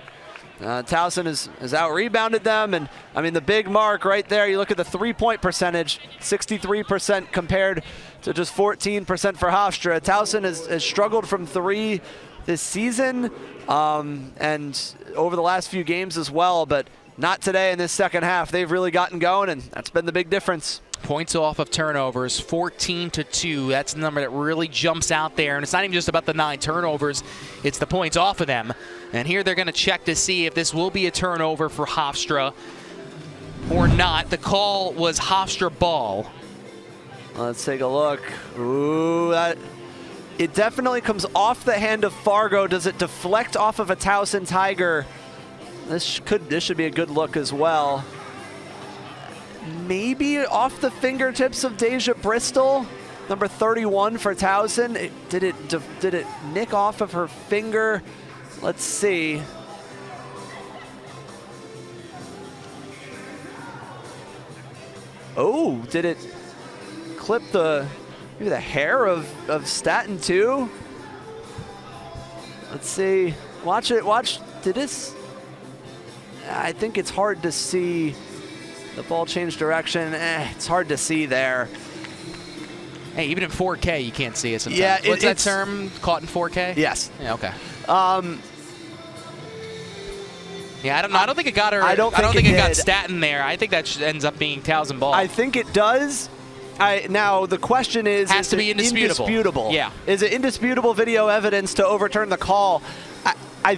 Towson has out-rebounded them, and the big mark right there, you look at the 3-point percentage, 63% compared to just 14% for Hofstra. Towson has struggled from 3 this season, and over the last few games as well, but not today in this second half. They've really gotten going, and that's been the big difference. Points off of turnovers, 14-2. That's the number that really jumps out there. And it's not even just about the 9 turnovers, it's the points off of them. And here they're going to check to see if this will be a turnover for Hofstra or not. The call was Hofstra ball. Let's take a look. Ooh, it definitely comes off the hand of Fargo. Does it deflect off of a Towson Tiger? This should be a good look as well. Maybe off the fingertips of Deja Bristol, number 31 for Towson. Did it nick off of her finger? Let's see. Oh, did it clip maybe the hair of Statton too? Let's see. Watch it. Did this? I think it's hard to see. The ball changed direction. It's hard to see there. Hey, even in 4K, you can't see it sometimes. Yeah, what's that term? Caught in 4K? Yes. Yeah, okay. Yeah, I don't know. I don't think it got her. I don't think it got did. Staten there. I think that ends up being Towson ball. I think it does. Now the question is, Has to be indisputable. Indisputable. Yeah. Is it indisputable video evidence to overturn the call? I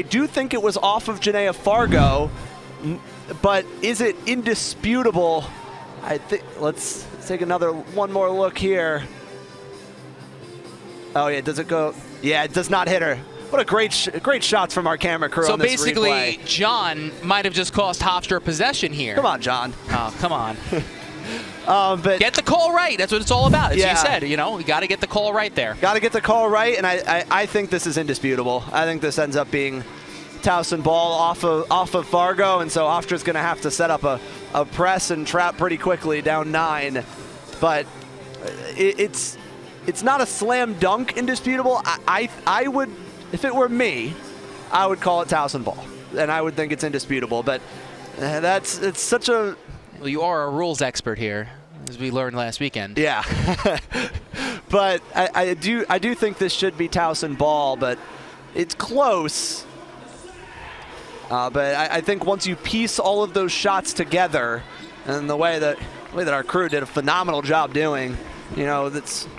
do think it was off of Janaea Fargo, but is it indisputable? I think let's take one more look here. Oh yeah, does it go? Yeah, it does not hit her. What a great shots from our camera crew on this replay. So basically, John might have just cost Hofstra possession here. Come on, John. Oh, come on. But get the call right. That's what it's all about. As yeah. you said, you got to get the call right there. Got to get the call right, and I think this is indisputable. I think this ends up being Towson ball off of Fargo, and so Hofstra's going to have to set up a press and trap pretty quickly, down 9. But it's not a slam dunk indisputable. I would, if it were me, I would call it Towson ball, and I would think it's indisputable. But it's such a... Well, you are a rules expert here, as we learned last weekend. Yeah. But I do think this should be Towson ball, but it's close. But I think once you piece all of those shots together, and the way that our crew did a phenomenal job doing, that's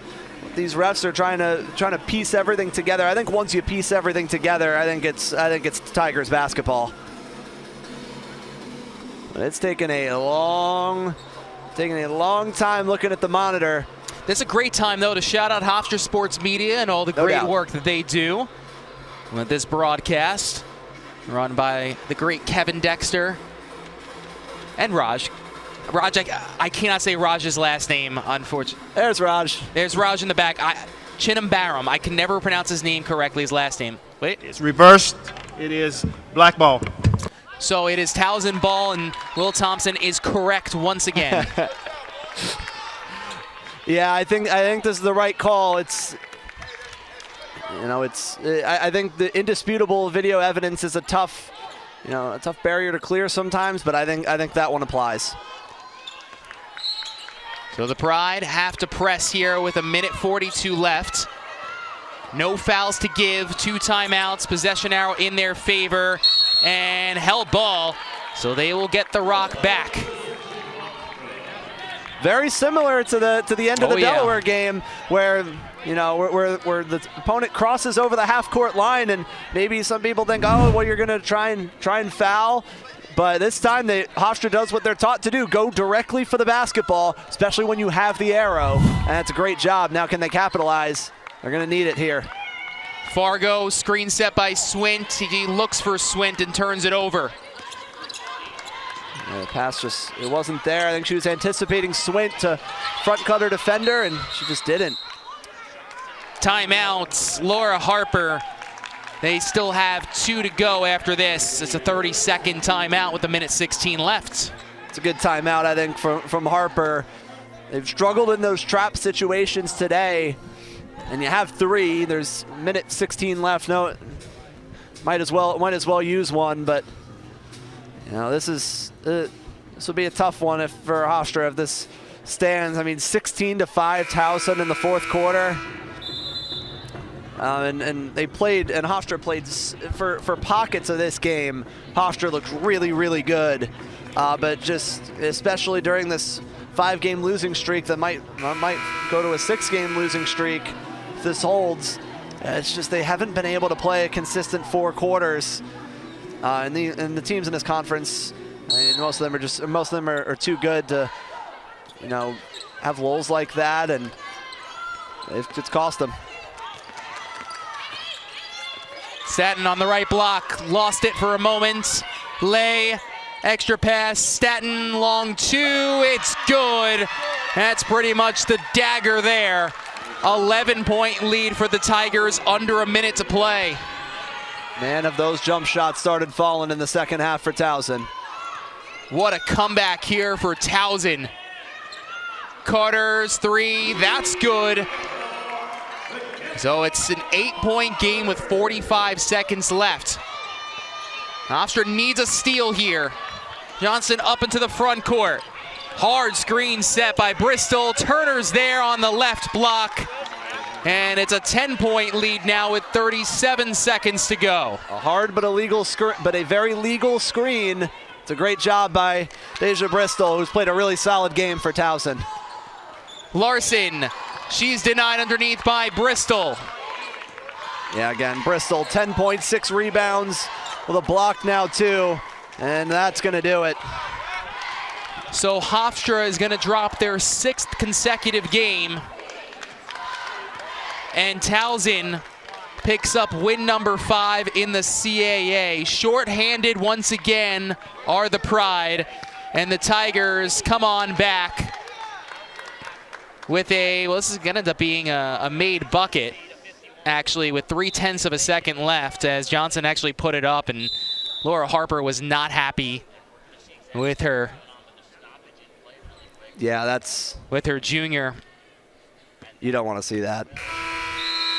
these refs are trying to piece everything together. I think once you piece everything together, I think it's Tigers basketball. But it's taken a long time looking at the monitor. This is a great time, though, to shout out Hofstra Sports Media and all the great work that they do with this broadcast, run by the great Kevin Dexter and Raj. I cannot say Raj's last name, unfortunately. There's Raj. There's Raj in the back. Chinambaram. I can never pronounce his name correctly, his last name. Wait. It's reversed. It is black ball. So it is Towson ball, and Will Thompson is correct once again. Yeah, I think this is the right call. I think the indisputable video evidence is a tough barrier to clear sometimes, but I think that one applies. So the Pride have to press here with 1:42 left. No fouls to give, 2 timeouts, possession arrow in their favor, and held ball, so they will get the rock back. Very similar to the end of the Delaware game, where where the opponent crosses over the half-court line, and maybe some people think, oh, well, you're going to try and foul. But this time, Hofstra does what they're taught to do, go directly for the basketball, especially when you have the arrow. And that's a great job. Now can they capitalize? They're going to need it here. Fargo, screen set by Swint. He looks for Swint and turns it over. The pass it wasn't there. I think she was anticipating Swint to front cut her defender, and she just didn't. Timeouts, Laura Harper. They still have 2 to go after this. It's a 30-second timeout with 1:16 left. It's a good timeout, I think, from Harper. They've struggled in those trap situations today, and you have 3. There's 1:16 left. No, might as well use one, but this will be a tough one for Hofstra if this stands. I mean, 16-5 Towson in the 4th quarter. And they played, and Hofstra played for pockets of this game. Hofstra looked really, really good, but just especially during this 5-game losing streak that might go to a 6-game losing streak if this holds. It's just they haven't been able to play a consistent 4 quarters. And the teams in this conference, I mean, most of them are too good to, have lulls like that, and it's cost them. Staten on the right block, lost it for a moment. Lay, extra pass, Staten long 2, it's good. That's pretty much the dagger there. 11-point lead for the Tigers, under a minute to play. Man, of those jump shots started falling in the second half for Towson. What a comeback here for Towson. Carter's 3, that's good. So it's an 8-point game with 45 seconds left. Hofstra needs a steal here. Johnson up into the front court. Hard screen set by Bristol. Turner's there on the left block. And it's a 10-point lead now with 37 seconds to go. A hard but a very legal screen. It's a great job by Deja Bristol, who's played a really solid game for Towson. Larson, she's denied underneath by Bristol. Yeah, again, Bristol, 10 points, 6 rebounds with a block now too, and that's going to do it. So Hofstra is going to drop their 6th consecutive game, and Towson picks up win number 5 in the CAA. Short-handed once again are the Pride, and the Tigers come on back with this is going to end up being a made bucket, actually, with 0.3 of a second left, as Johnson actually put it up, and Laura Harper was not happy with her. Yeah, that's... with her junior. You don't want to see that.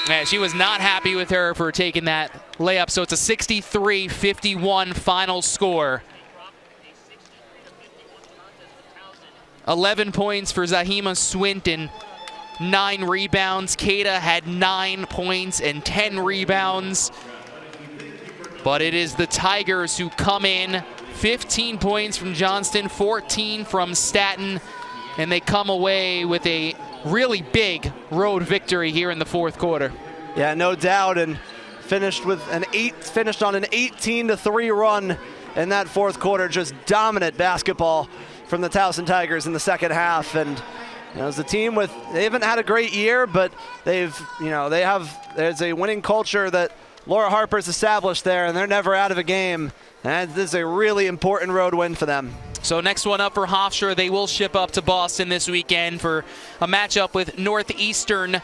Yeah, she was not happy with her for taking that layup, so it's a 63-51 final score. 11 points for Zahima Swinton, 9 rebounds. Kada had 9 points and 10 rebounds. But it is the Tigers who come in. 15 points from Johnston, 14 from Staten, and they come away with a really big road victory here in the fourth quarter. Yeah, no doubt, and finished on an 18-3 run in that fourth quarter. Just dominant basketball from the Towson Tigers in the second half. And as a team they haven't had a great year, but there's a winning culture that Laura Harper's established there, and they're never out of a game. And this is a really important road win for them. So next one up for Hofstra, they will ship up to Boston this weekend for a matchup with Northeastern.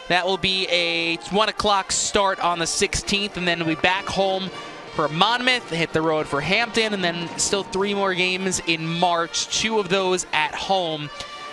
That will be a 1 o'clock start on the 16th, and then we'll be back home for Monmouth, hit the road for Hampton, and then still 3 more games in March, 2 of those at home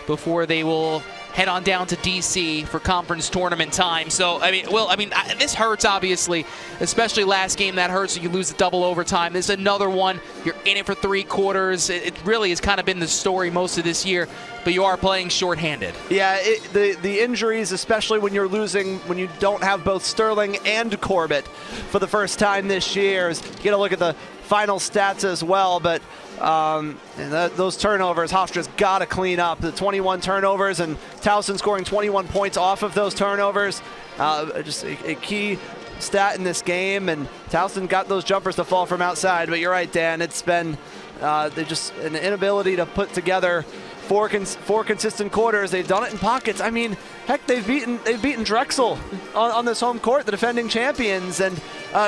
before they will head on down to DC for conference tournament time. So, this hurts, obviously, especially last game. That hurts. You lose the double overtime. This is another one. You're in it for 3 quarters. It really has kind of been the story most of this year, but you are playing shorthanded. Yeah, the injuries, especially when you're losing, when you don't have both Sterling and Corbett for the first time this year. You get a look at the final stats as well, but those turnovers, Hofstra's got to clean up. The 21 turnovers, and Towson scoring 21 points off of those turnovers. Just a key stat in this game, and Towson got those jumpers to fall from outside. But you're right, Dan. It's been just an inability to put together four consistent quarters. They've done it in pockets. I mean, heck, they've beaten Drexel on this home court, the defending champions, and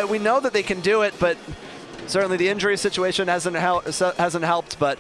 we know that they can do it, but certainly the injury situation hasn't helped, but